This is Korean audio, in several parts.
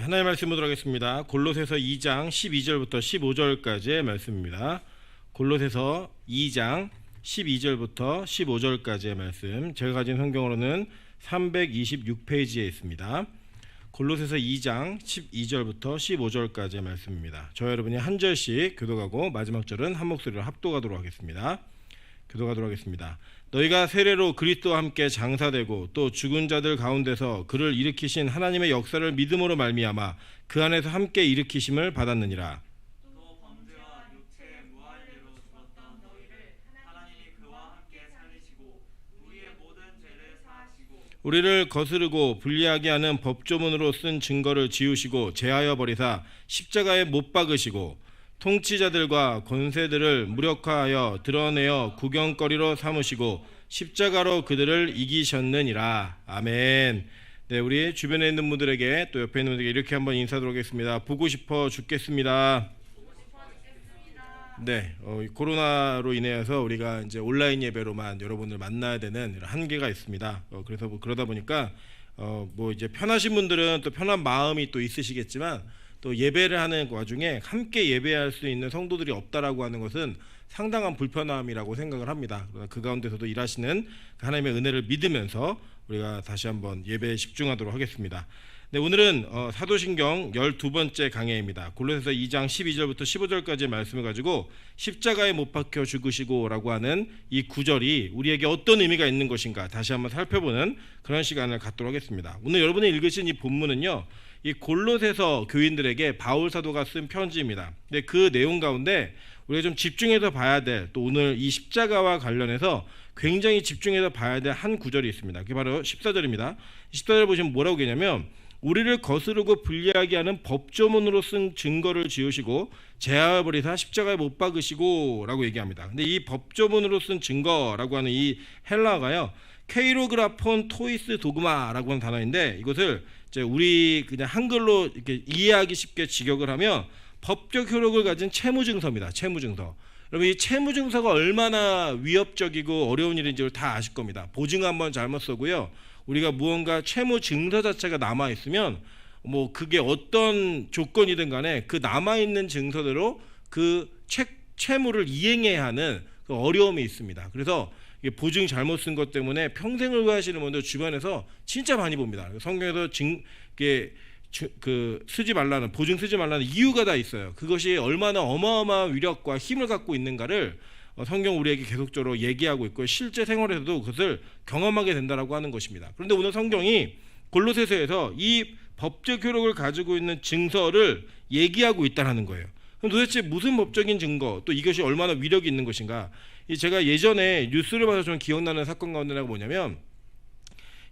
하나님의 말씀 보도록 하겠습니다. 골로새서 2장 12절부터 15절까지의 말씀입니다. 골로새서 2장 12절부터 15절까지의 말씀, 제가 가진 성경으로는 326페이지에 있습니다. 골로새서 2장 12절부터 15절까지의 말씀입니다. 저와 여러분이 한 절씩 교독하고 마지막 절은 한 목소리로 합독하도록 하겠습니다. 교독하도록 하겠습니다. 너희가 세례로 그리스도와 함께 장사되고 또 죽은 자들 가운데서 그를 일으키신 하나님의 역사를 믿음으로 말미암아 그 안에서 함께 일으키심을 받았느니라. 또 범죄와 육체의 무할례로 죽었던 너희를 하나님이 그와 함께 살리시고 우리의 모든 죄를 사하시고 우리를 거스르고 불리하게 하는 법조문으로 쓴 증거를 지우시고 제하여 버리사 십자가에 못 박으시고 통치자들과 권세들을 무력화하여 드러내어 구경거리로 삼으시고 십자가로 그들을 이기셨느니라. 아멘. 네, 우리 주변에 있는 분들에게 또 옆에 있는 분들에게 이렇게 한번 인사드리도록 하겠습니다. 보고 싶어 죽겠습니다. 네, 코로나로 인해서 우리가 이제 온라인 예배로만 여러분을 만나야 되는 이런 한계가 있습니다. 그래서 그러다 보니까 뭐 이제 편하신 분들은 또 편한 마음이 또 있으시겠지만 또 예배를 하는 와중에 함께 예배할 수 있는 성도들이 없다라고 하는 것은 상당한 불편함이라고 생각을 합니다. 그러나 그 가운데서도 일하시는 하나님의 은혜를 믿으면서 우리가 다시 한번 예배에 집중하도록 하겠습니다. 네, 오늘은 사도신경 12번째 강해입니다. 골로새서 2장 12절부터 15절까지의 말씀을 가지고 십자가에 못 박혀 죽으시고 라고 하는 이 구절이 우리에게 어떤 의미가 있는 것인가 다시 한번 살펴보는 그런 시간을 갖도록 하겠습니다. 오늘 여러분이 읽으신 이 본문은요, 이 골로새서 교인들에게 바울 사도가 쓴 편지입니다. 근데 그 내용 가운데 우리가 좀 집중해서 봐야 될, 또 오늘 이 십자가와 관련해서 굉장히 집중해서 봐야 될 한 구절이 있습니다. 그게 바로 14절입니다. 14절 보시면 뭐라고 하냐면 우리를 거스르고 불리하게 하는 법조문으로 쓴 증거를 지우시고 제하여 버리사 십자가에 못 박으시고 라고 얘기합니다. 근데 이 법조문으로 쓴 증거라고 하는 이 헬라어가요, 케이로그라폰 토이스 도그마라고 하는 단어인데, 이것을 이제 우리 그냥 한글로 이렇게 이해하기 쉽게 직역을 하면 법적 효력을 가진 채무증서입니다. 채무증서. 여러분, 이 채무증서가 얼마나 위협적이고 어려운 일인지를 다 아실 겁니다. 보증 한번 잘못 쓰고요, 우리가 무언가 채무증서 자체가 남아 있으면 뭐 그게 어떤 조건이든 간에 그 남아 있는 증서대로 그 채무를 이행해야 하는 그 어려움이 있습니다. 그래서 보증 잘못 쓴 것 때문에 평생을 후회하시는 분들 주변에서 진짜 많이 봅니다. 성경에서 쓰지 말라는, 보증 쓰지 말라는 이유가 다 있어요. 그것이 얼마나 어마어마한 위력과 힘을 갖고 있는가를 성경 우리에게 계속적으로 얘기하고 있고 실제 생활에서도 그것을 경험하게 된다라고 하는 것입니다. 그런데 오늘 성경이 골로새서에서 이 법적 효력을 가지고 있는 증서를 얘기하고 있다는 거예요. 그럼 도대체 무슨 법적인 증거, 또 이것이 얼마나 위력이 있는 것인가? 제가 예전에 뉴스를 봐서 좀 기억나는 사건 가운데가 뭐냐면,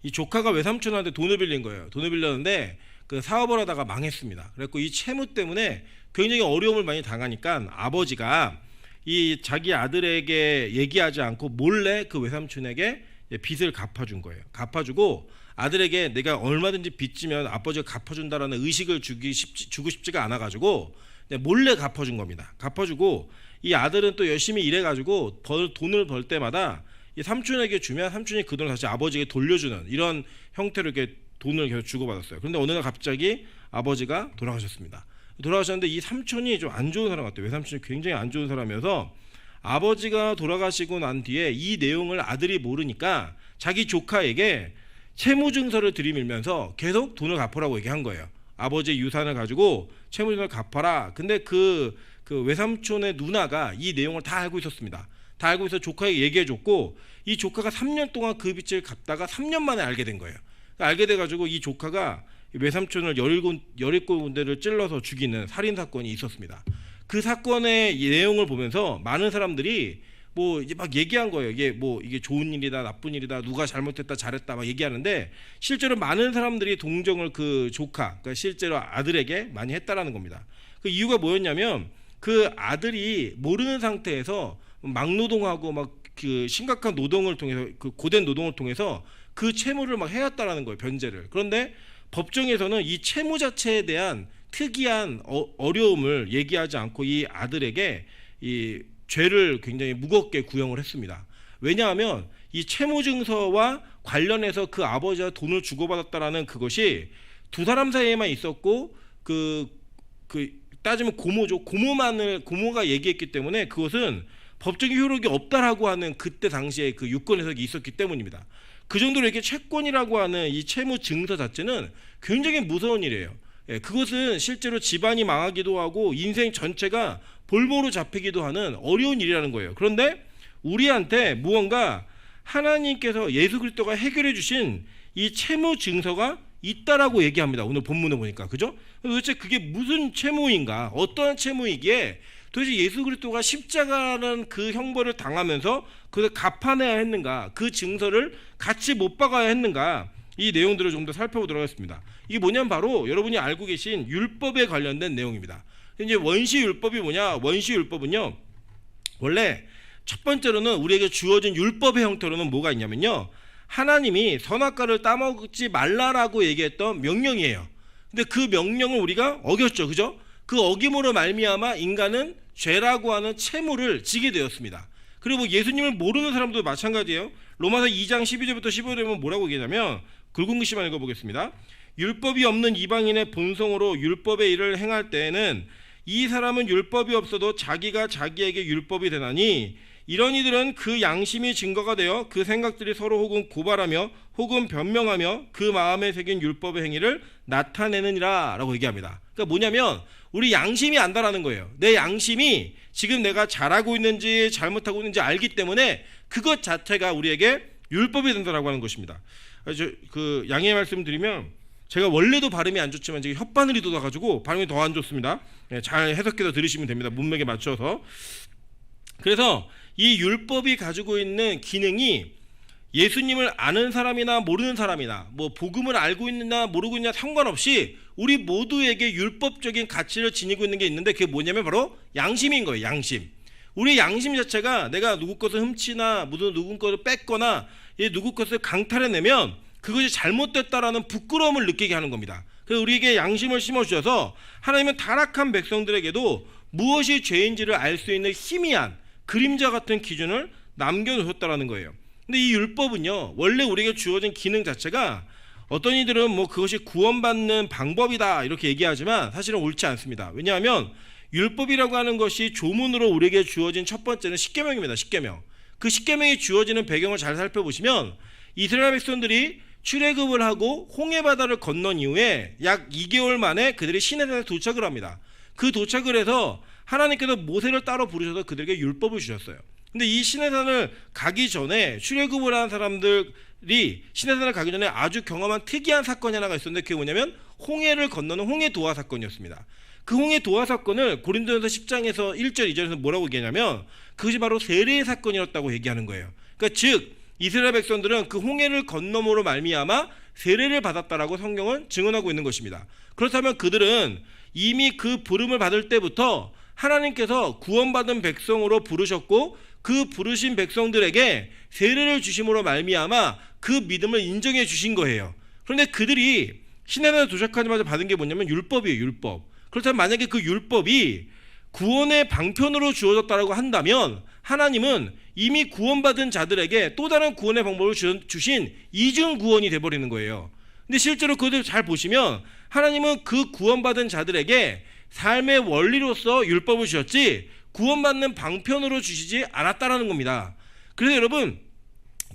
이 조카가 외삼촌한테 돈을 빌린 거예요. 돈을 빌렸는데 그 사업을 하다가 망했습니다. 그래서 이 채무 때문에 굉장히 어려움을 많이 당하니까 아버지가 이 자기 아들에게 얘기하지 않고 몰래 그 외삼촌에게 빚을 갚아준 거예요. 갚아주고 아들에게 내가 얼마든지 빚지면 아버지가 갚아준다라는 의식을 주고 싶지가 않아가지고 몰래 갚아준 겁니다. 갚아주고 이 아들은 또 열심히 일해가지고 돈을 벌 때마다 이 삼촌에게 주면 삼촌이 그 돈을 다시 아버지에게 돌려주는 이런 형태로 이렇게 돈을 계속 주고받았어요. 그런데 어느 날 갑자기 아버지가 돌아가셨습니다. 돌아가셨는데 이 삼촌이 좀 안 좋은 사람 같아요. 외삼촌이 굉장히 안 좋은 사람이어서 아버지가 돌아가시고 난 뒤에 이 내용을 아들이 모르니까 자기 조카에게 채무증서를 들이밀면서 계속 돈을 갚으라고 얘기한 거예요. 아버지의 유산을 가지고 채무증서를 갚아라. 근데 그 외삼촌의 누나가 이 내용을 다 알고 있었습니다. 다 알고 있어서 조카에게 얘기해줬고, 이 조카가 3년 동안 그 빚을 갚다가 3년 만에 알게 된 거예요. 알게 돼가지고 이 조카가 외삼촌을 17군데를 찔러서 죽이는 살인사건이 있었습니다. 그 사건의 내용을 보면서 많은 사람들이 뭐 이제 막 얘기한 거예요. 이게 좋은 일이다, 나쁜 일이다, 누가 잘못했다, 잘했다 막 얘기하는데, 실제로 많은 사람들이 동정을 그 조카, 그러니까 실제로 아들에게 많이 했다라는 겁니다. 그 이유가 뭐였냐면, 그 아들이 모르는 상태에서 막노동하고 막 그 심각한 노동을 통해서, 그 고된 노동을 통해서 그 채무를 막 해왔다라는 거예요, 변제를. 그런데 법정에서는 이 채무 자체에 대한 특이한 어려움을 얘기하지 않고 이 아들에게 이 죄를 굉장히 무겁게 구형을 했습니다. 왜냐하면 이 채무증서와 관련해서 그 아버지가 돈을 주고받았다라는 그것이 두 사람 사이에만 있었고 따지면 고모죠. 고모가 얘기했기 때문에 그것은 법적인 효력이 없다라고 하는 그때 당시에 그 유권 해석이 있었기 때문입니다. 그 정도로 이렇게 채권이라고 하는 이 채무 증서 자체는 굉장히 무서운 일이에요. 예, 그것은 실제로 집안이 망하기도 하고 인생 전체가 볼모로 잡히기도 하는 어려운 일이라는 거예요. 그런데 우리한테 무언가 하나님께서 예수 그리스도가 해결해 주신 이 채무 증서가 있다라고 얘기합니다. 오늘 본문을 보니까. 그죠? 도대체 그게 무슨 채무인가? 어떠한 채무이기에 도대체 예수 그리스도가 십자가라는 그 형벌을 당하면서 그것을 갚아내야 했는가? 그 증서를 같이 못 박아야 했는가? 이 내용들을 좀 더 살펴보도록 하겠습니다. 이게 뭐냐면 바로 여러분이 알고 계신 율법에 관련된 내용입니다. 이제 원시율법이 뭐냐? 원시율법은요, 원래 첫 번째로는 우리에게 주어진 율법의 형태로는 뭐가 있냐면요, 하나님이 선악과를 따먹지 말라라고 얘기했던 명령이에요. 근데 그 명령을 우리가 어겼죠, 그죠? 그 어김으로 말미암아 인간은 죄라고 하는 채무를 지게 되었습니다. 그리고 예수님을 모르는 사람도 마찬가지예요. 로마서 2장 12절부터 15절에 보면 뭐라고 얘기하냐면, 굵은 글씨만 읽어보겠습니다. 율법이 없는 이방인의 본성으로 율법의 일을 행할 때에는 이 사람은 율법이 없어도 자기가 자기에게 율법이 되나니, 이런 이들은 그 양심이 증거가 되어 그 생각들이 서로 혹은 고발하며 혹은 변명하며 그 마음에 새긴 율법의 행위를 나타내느니라 라고 얘기합니다. 그러니까 뭐냐면 우리 양심이 안다라는 거예요. 내 양심이 지금 내가 잘하고 있는지 잘못하고 있는지 알기 때문에 그것 자체가 우리에게 율법이 된다라고 하는 것입니다. 그 양해의 말씀 드리면, 제가 원래도 발음이 안 좋지만 지금 혓바늘이 돋아가지고 발음이 더 안 좋습니다. 잘 해석해서 들으시면 됩니다. 문맥에 맞춰서. 그래서 이 율법이 가지고 있는 기능이 예수님을 아는 사람이나 모르는 사람이나 뭐 복음을 알고 있느냐 모르고 있느냐 상관없이 우리 모두에게 율법적인 가치를 지니고 있는 게 있는데, 그게 뭐냐면 바로 양심인 거예요. 양심. 우리 양심 자체가 내가 누구 것을 훔치나 무슨 누구 것을 뺏거나 누구 것을 강탈해내면 그것이 잘못됐다라는 부끄러움을 느끼게 하는 겁니다. 그래서 우리에게 양심을 심어주셔서 하나님은 타락한 백성들에게도 무엇이 죄인지를 알 수 있는 희미한 그림자 같은 기준을 남겨놓으셨다라는 거예요. 근데 이 율법은요, 원래 우리에게 주어진 기능 자체가, 어떤 이들은 뭐 그것이 구원받는 방법이다 이렇게 얘기하지만 사실은 옳지 않습니다. 왜냐하면 율법이라고 하는 것이 조문으로 우리에게 주어진 첫 번째는 십계명입니다. 십계명. 그 십계명이 주어지는 배경을 잘 살펴보시면 이스라엘 백성들이 출애굽을 하고 홍해 바다를 건넌 이후에 약 2개월 만에 그들이 시내산에 도착을 합니다. 그 도착을 해서 하나님께서 모세를 따로 부르셔서 그들에게 율법을 주셨어요. 근데 이 시내산을 가기 전에 출애굽을 한 사람들이 시내산을 가기 전에 아주 경험한 특이한 사건이 하나가 있었는데, 그게 뭐냐면 홍해를 건너는 홍해 도하 사건이었습니다. 그 홍해 도하 사건을 고린도전서 10장에서 1절 2절에서 뭐라고 얘기하냐면 그것이 바로 세례의 사건이었다고 얘기하는 거예요. 그러니까 즉 이스라엘 백성들은 그 홍해를 건너므로 말미암아 세례를 받았다라고 성경은 증언하고 있는 것입니다. 그렇다면 그들은 이미 그 부름을 받을 때부터 하나님께서 구원받은 백성으로 부르셨고 그 부르신 백성들에게 세례를 주심으로 말미암아 그 믿음을 인정해 주신 거예요. 그런데 그들이 시내산에 도착하자마자 받은 게 뭐냐면 율법이에요. 율법. 그렇다면 만약에 그 율법이 구원의 방편으로 주어졌다고 한다면 하나님은 이미 구원받은 자들에게 또 다른 구원의 방법을 주신 이중 구원이 돼버리는 거예요. 근데 실제로 그것을 잘 보시면 하나님은 그 구원받은 자들에게 삶의 원리로서 율법을 주셨지 구원받는 방편으로 주시지 않았다라는 겁니다. 그래서 여러분,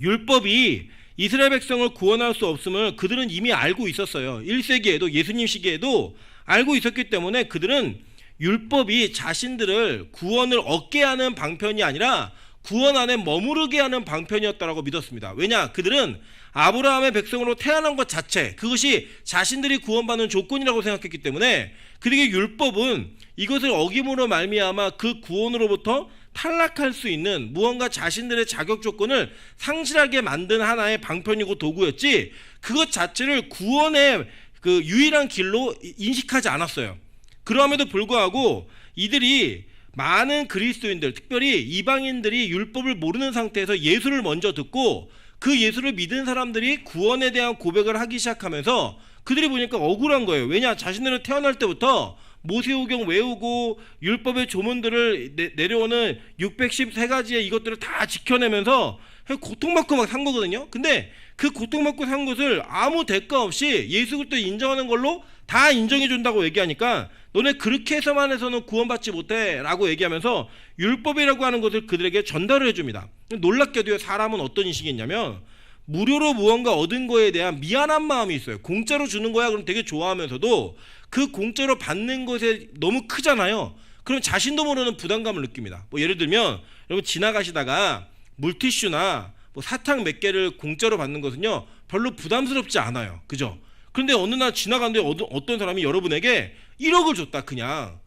율법이 이스라엘 백성을 구원할 수 없음을 그들은 이미 알고 있었어요. 1세기에도 예수님 시기에도 알고 있었기 때문에 그들은 율법이 자신들을 구원을 얻게 하는 방편이 아니라 구원 안에 머무르게 하는 방편이었다라고 믿었습니다. 왜냐? 그들은 아브라함의 백성으로 태어난 것 자체, 그것이 자신들이 구원받는 조건이라고 생각했기 때문에 그들에게 율법은 이것을 어김으로 말미암아 그 구원으로부터 탈락할 수 있는 무언가 자신들의 자격 조건을 상실하게 만든 하나의 방편이고 도구였지 그것 자체를 구원의 그 유일한 길로 인식하지 않았어요. 그럼에도 불구하고 이들이 많은 그리스도인들, 특별히 이방인들이 율법을 모르는 상태에서 예수를 먼저 듣고 그 예수를 믿은 사람들이 구원에 대한 고백을 하기 시작하면서 그들이 보니까 억울한 거예요. 왜냐? 자신들은 태어날 때부터 모세오경 외우고 율법의 조문들을 내려오는 613가지의 이것들을 다 지켜내면서 고통받고 막 산 거거든요. 근데 그 고통받고 산 것을 아무 대가 없이 예수 그리스도 인정하는 걸로 다 인정해 준다고 얘기하니까 너네 그렇게 해서만 해서는 구원받지 못해 라고 얘기하면서 율법이라고 하는 것을 그들에게 전달을 해줍니다. 놀랍게도요, 사람은 어떤 인식이 있냐면 무료로 무언가 얻은 거에 대한 미안한 마음이 있어요. 공짜로 주는 거야 그럼 되게 좋아하면서도 그 공짜로 받는 것에 너무 크잖아요. 그럼 자신도 모르는 부담감을 느낍니다. 뭐 예를 들면 여러분 지나가시다가 물티슈나 뭐 사탕 몇 개를 공짜로 받는 것은요 별로 부담스럽지 않아요. 그죠? 그런데 어느 날 지나가는데 어떤 사람이 여러분에게 1억을 줬다. 그냥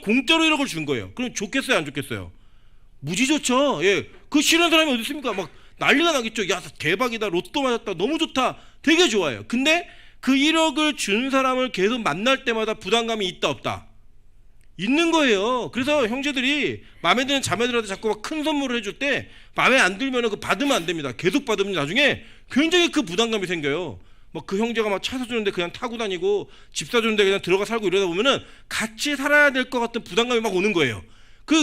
공짜로 1억을 준 거예요. 그럼 좋겠어요, 안 좋겠어요? 무지 좋죠. 예, 그 싫은 사람이 어디 있습니까? 막 난리가 나겠죠. 야, 대박이다, 로또 맞았다, 너무 좋다, 되게 좋아요. 근데 그 1억을 준 사람을 계속 만날 때마다 부담감이 있다 없다? 있는 거예요. 그래서 형제들이 마음에 드는 자매들한테 자꾸 막 큰 선물을 해줄 때 마음에 안 들면 그 받으면 안 됩니다. 계속 받으면 나중에 굉장히 그 부담감이 생겨요. 막 그 형제가 막 차 사주는데 그냥 타고 다니고 집 사주는데 그냥 들어가 살고 이러다 보면은 같이 살아야 될 것 같은 부담감이 막 오는 거예요.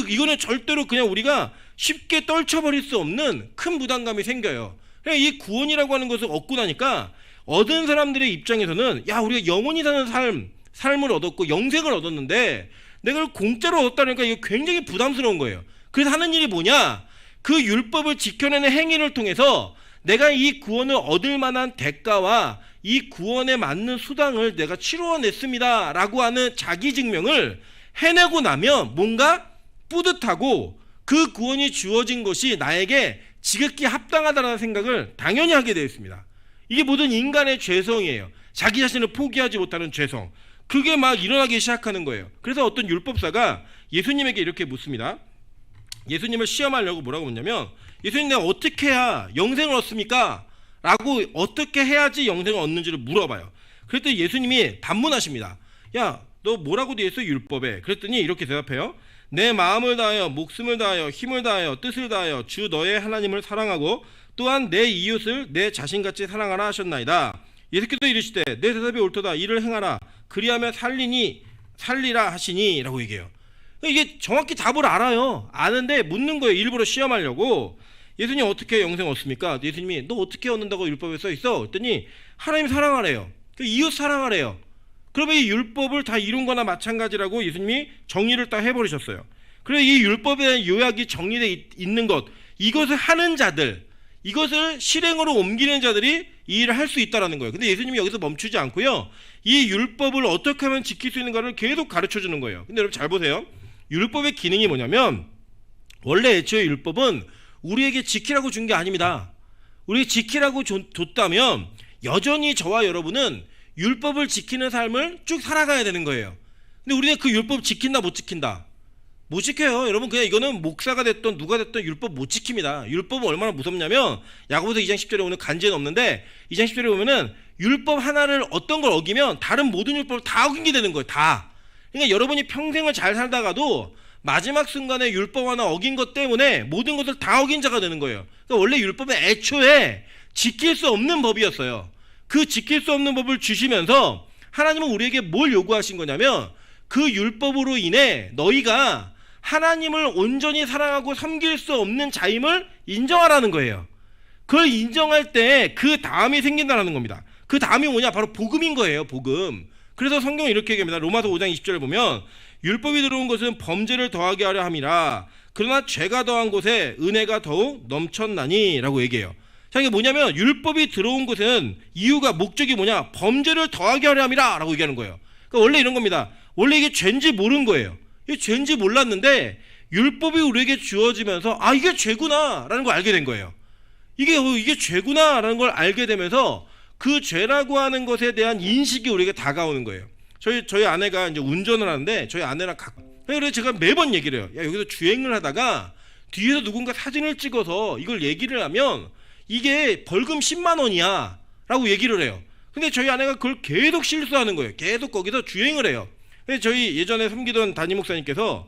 이거는 절대로 그냥 우리가 쉽게 떨쳐버릴 수 없는 큰 부담감이 생겨요. 그냥 이 구원이라고 하는 것을 얻고 나니까 얻은 사람들의 입장에서는 야, 우리가 영원히 사는 삶을 얻었고 영생을 얻었는데 내가 이걸 공짜로 얻었다니까 이게 굉장히 부담스러운 거예요. 그래서 하는 일이 뭐냐? 그 율법을 지켜내는 행위를 통해서 내가 이 구원을 얻을 만한 대가와 이 구원에 맞는 수당을 내가 치루어냈습니다 라고 하는 자기 증명을 해내고 나면 뭔가 뿌듯하고 그 구원이 주어진 것이 나에게 지극히 합당하다는 생각을 당연히 하게 되어 있습니다. 이게 모든 인간의 죄성이에요. 자기 자신을 포기하지 못하는 죄성. 그게 막 일어나기 시작하는 거예요. 그래서 어떤 율법사가 예수님에게 이렇게 묻습니다. 예수님을 시험하려고 뭐라고 묻냐면 예수님, 내가 어떻게 해야 영생을 얻습니까? 라고 어떻게 해야지 영생을 얻는지를 물어봐요. 그랬더니 예수님이 반문하십니다. 야, 너 뭐라고 돼 있어 율법에? 그랬더니 이렇게 대답해요. 내 마음을 다하여 목숨을 다하여 힘을 다하여 뜻을 다하여 주 너의 하나님을 사랑하고 또한 내 이웃을 내 자신같이 사랑하라 하셨나이다. 예수께서 이르시되 내 대답이 옳도다. 이를 행하라. 그리하면 살리라 하시니 라고 얘기해요. 이게 정확히 답을 알아요. 아는데 묻는 거예요. 일부러 시험하려고. 예수님 어떻게 영생 얻습니까? 예수님이 너 어떻게 얻는다고 율법에 써 있어? 그랬더니 하나님 사랑하래요. 이웃 사랑하래요. 그러면 이 율법을 다 이룬 거나 마찬가지라고 예수님이 정리를 딱 해버리셨어요. 그래서 이 율법의 요약이 정리되어 있는 것, 이것을 하는 자들, 이것을 실행으로 옮기는 자들이 이 일을 할 수 있다는 거예요. 근데 예수님이 여기서 멈추지 않고요, 이 율법을 어떻게 하면 지킬 수 있는가를 계속 가르쳐 주는 거예요. 근데 여러분 잘 보세요. 율법의 기능이 뭐냐면 원래 애초에 율법은 우리에게 지키라고 준 게 아닙니다. 우리에게 지키라고 줬다면 여전히 저와 여러분은 율법을 지키는 삶을 쭉 살아가야 되는 거예요. 근데 우리는 그 율법 지킨다 못 지킨다? 못 지켜요. 여러분 그냥 이거는 목사가 됐든 누가 됐든 율법 못 지킵니다. 율법은 얼마나 무섭냐면 야고보서 2장 10절에 오는 간제는 없는데 2장 10절에 보면은 율법 하나를 어떤 걸 어기면 다른 모든 율법을 다 어기게 되는 거예요. 다. 그러니까 여러분이 평생을 잘 살다가도 마지막 순간에 율법 하나 어긴 것 때문에 모든 것을 다 어긴 자가 되는 거예요. 그러니까 원래 율법은 애초에 지킬 수 없는 법이었어요. 그 지킬 수 없는 법을 주시면서 하나님은 우리에게 뭘 요구하신 거냐면 그 율법으로 인해 너희가 하나님을 온전히 사랑하고 섬길 수 없는 자임을 인정하라는 거예요. 그걸 인정할 때 그 다음이 생긴다는 겁니다. 그 다음이 뭐냐? 바로 복음인 거예요. 복음. 그래서 성경은 이렇게 얘기합니다. 로마서 5장 20절에 보면 율법이 들어온 것은 범죄를 더하게 하려 함이라 그러나 죄가 더한 곳에 은혜가 더욱 넘쳤나니 라고 얘기해요. 자, 이게 뭐냐면 율법이 들어온 것은 이유가 목적이 뭐냐? 범죄를 더하게 하려 함이라 라고 얘기하는 거예요. 그러니까 원래 이런 겁니다. 원래 이게 죄인지 모르는 거예요. 이게 죄인지 몰랐는데 율법이 우리에게 주어지면서 아, 이게 죄구나 라는 걸 알게 된 거예요. 이게 죄구나 라는 걸 알게 되면서 그 죄라고 하는 것에 대한 인식이 우리에게 다가오는 거예요. 저희 아내가 이제 운전을 하는데 저희 아내랑 그래서 제가 매번 얘기를 해요. 야, 여기서 주행을 하다가 뒤에서 누군가 사진을 찍어서 이걸 얘기를 하면 이게 벌금 10만 원이야 라고 얘기를 해요. 근데 저희 아내가 그걸 계속 실수하는 거예요. 계속 거기서 주행을 해요. 근데 저희 예전에 섬기던 담임 목사님께서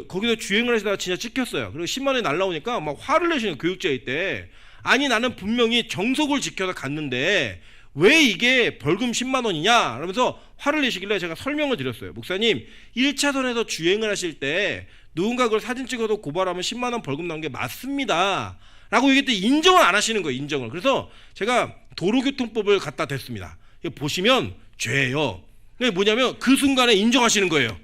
거기서 주행을 하시다가 진짜 찍혔어요. 그리고 10만 원이 날라오니까 막 화를 내시는 교육자일 때 아니 나는 분명히 정속을 지켜서 갔는데 왜 이게 벌금 10만 원이냐 그러면서 화를 내시길래 제가 설명을 드렸어요. 목사님 1차선에서 주행을 하실 때 누군가 그걸 사진 찍어도 고발하면 10만 원 벌금 나온 게 맞습니다 라고 얘기했더니 인정을 안 하시는 거예요. 인정을. 그래서 제가 도로교통법을 갖다 댔습니다. 이거 보시면 죄예요. 그게 뭐냐면 그 순간에 인정하시는 거예요.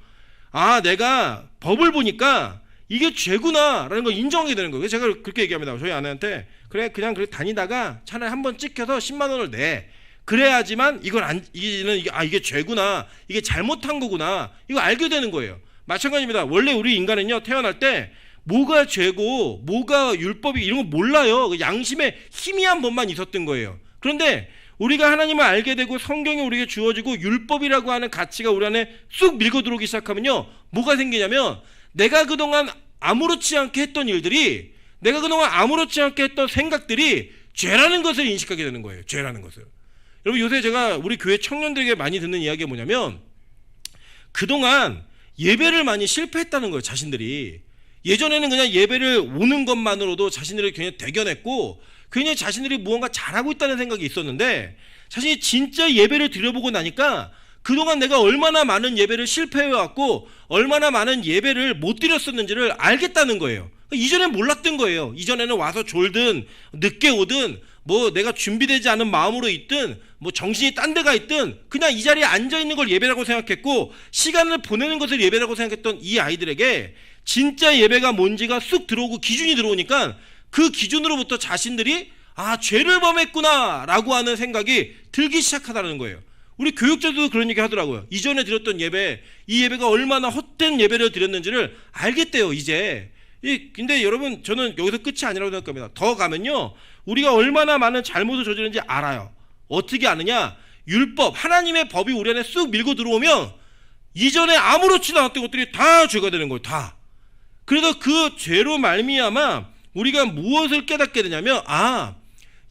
아, 내가 법을 보니까 이게 죄구나 라는 걸 인정하게 되는 거예요. 그래서 제가 그렇게 얘기합니다. 저희 아내한테 그래 그냥 그렇게 다니다가 차라리 한번 찍혀서 10만 원을 내. 그래야지만 이게 죄구나, 이게 잘못한 거구나, 이거 알게 되는 거예요. 마찬가지입니다. 원래 우리 인간은요, 태어날 때 뭐가 죄고 뭐가 율법이 이런 거 몰라요. 양심의 희미한 법만 있었던 거예요. 그런데 우리가 하나님을 알게 되고 성경이 우리에게 주어지고 율법이라고 하는 가치가 우리 안에 쑥 밀고 들어오기 시작하면요, 뭐가 생기냐면 내가 그동안 아무렇지 않게 했던 일들이, 내가 그동안 아무렇지 않게 했던 생각들이 죄라는 것을 인식하게 되는 거예요. 죄라는 것을. 여러분, 요새 제가 우리 교회 청년들에게 많이 듣는 이야기가 뭐냐면 그동안 예배를 많이 실패했다는 거예요. 자신들이. 예전에는 그냥 예배를 오는 것만으로도 자신들이 굉장히 대견했고 굉장히 자신들이 무언가 잘하고 있다는 생각이 있었는데, 자신이 진짜 예배를 드려보고 나니까 그동안 내가 얼마나 많은 예배를 실패해왔고 얼마나 많은 예배를 못 드렸었는지를 알겠다는 거예요. 이전엔 몰랐던 거예요. 이전에는 와서 졸든 늦게 오든 뭐 내가 준비되지 않은 마음으로 있든 뭐 정신이 딴 데가 있든 그냥 이 자리에 앉아있는 걸 예배라고 생각했고 시간을 보내는 것을 예배라고 생각했던 이 아이들에게 진짜 예배가 뭔지가 쑥 들어오고 기준이 들어오니까 그 기준으로부터 자신들이 아, 죄를 범했구나 라고 하는 생각이 들기 시작하다는 거예요. 우리 교육자도 그런 얘기 하더라고요. 이전에 드렸던 예배, 이 예배가 얼마나 헛된 예배를 드렸는지를 알겠대요, 이제. 근데 여러분, 저는 여기서 끝이 아니라고 생각합니다. 더 가면요, 우리가 얼마나 많은 잘못을 저지르는지 알아요. 어떻게 아느냐? 율법, 하나님의 법이 우리 안에 쑥 밀고 들어오면 이전에 아무렇지도 않았던 것들이 다 죄가 되는 거예요. 다. 그래서 그 죄로 말미암아 우리가 무엇을 깨닫게 되냐면, 아,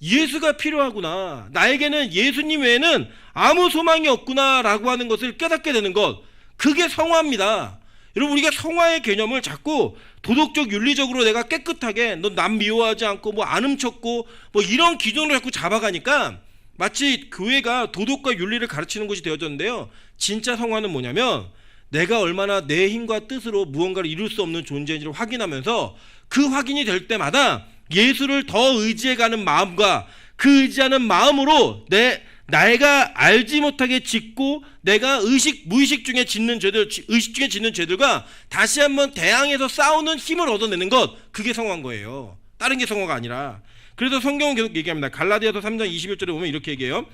예수가 필요하구나, 나에게는 예수님 외에는 아무 소망이 없구나 라고 하는 것을 깨닫게 되는 것, 그게 성화입니다. 여러분, 우리가 성화의 개념을 자꾸 도덕적 윤리적으로 내가 깨끗하게, 넌 남 미워하지 않고 뭐 안 훔쳤고 뭐 이런 기준으로 자꾸 잡아가니까 마치 교회가 도덕과 윤리를 가르치는 곳이 되어졌는데요, 진짜 성화는 뭐냐면 내가 얼마나 내 힘과 뜻으로 무언가를 이룰 수 없는 존재인지를 확인하면서 그 확인이 될 때마다 예수를 더 의지해가는 마음과 그 의지하는 마음으로 내가 알지 못하게 짓고 내가 무의식 중에 짓는 죄들, 의식 중에 짓는 죄들과 다시 한번 대항해서 싸우는 힘을 얻어내는 것, 그게 성화인 거예요. 다른 게 성화가 아니라. 그래서 성경은 계속 얘기합니다. 갈라디아서 3장 21절에 보면 이렇게 얘기해요.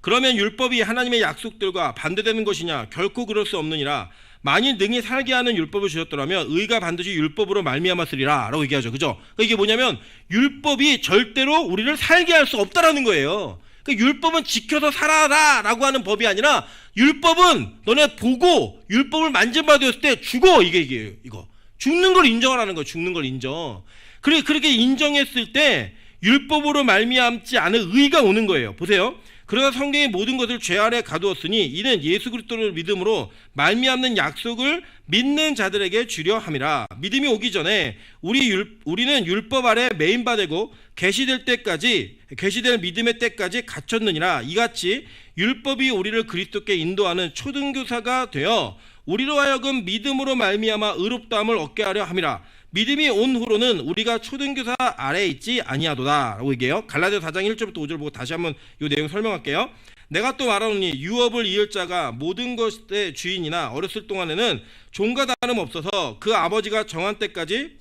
그러면 율법이 하나님의 약속들과 반대되는 것이냐? 결코 그럴 수 없느니라. 만일 능히 살게 하는 율법을 주셨더라면 의가 반드시 율법으로 말미암았으리라 라고 얘기하죠. 그죠? 그러니까 이게 뭐냐면 율법이 절대로 우리를 살게 할 수 없다라는 거예요. 그러니까 율법은 지켜서 살아라 라고 하는 법이 아니라 율법은 너네 보고 율법을 만진바되었을 때 죽어, 이거 죽는 걸 인정하라는 거예요. 죽는 걸 인정. 그렇게 인정했을 때 율법으로 말미암지 않은 의가 오는 거예요. 보세요. 그러나 성경의 모든 것을 죄 아래 가두었으니 이는 예수 그리스도를 믿음으로 말미암는 약속을 믿는 자들에게 주려 함이라. 믿음이 오기 전에 우리는 율법 아래 매인바 되고 계시될 믿음의 때까지 갇혔느니라. 이같이 율법이 우리를 그리스도께 인도하는 초등교사가 되어 우리로 하여금 믿음으로 말미암아 의롭다함을 얻게 하려 함이라. 믿음이 온 후로는 우리가 초등교사 아래에 있지 아니하도다 라고 얘기해요. 갈라디아 4장 1절부터 5절 보고 다시 한번 이 내용 설명할게요. 내가 또 말하노니 유업을 이을 자가 모든 것의 주인이나 어렸을 동안에는 종과 다름없어서 그 아버지가 정한 때까지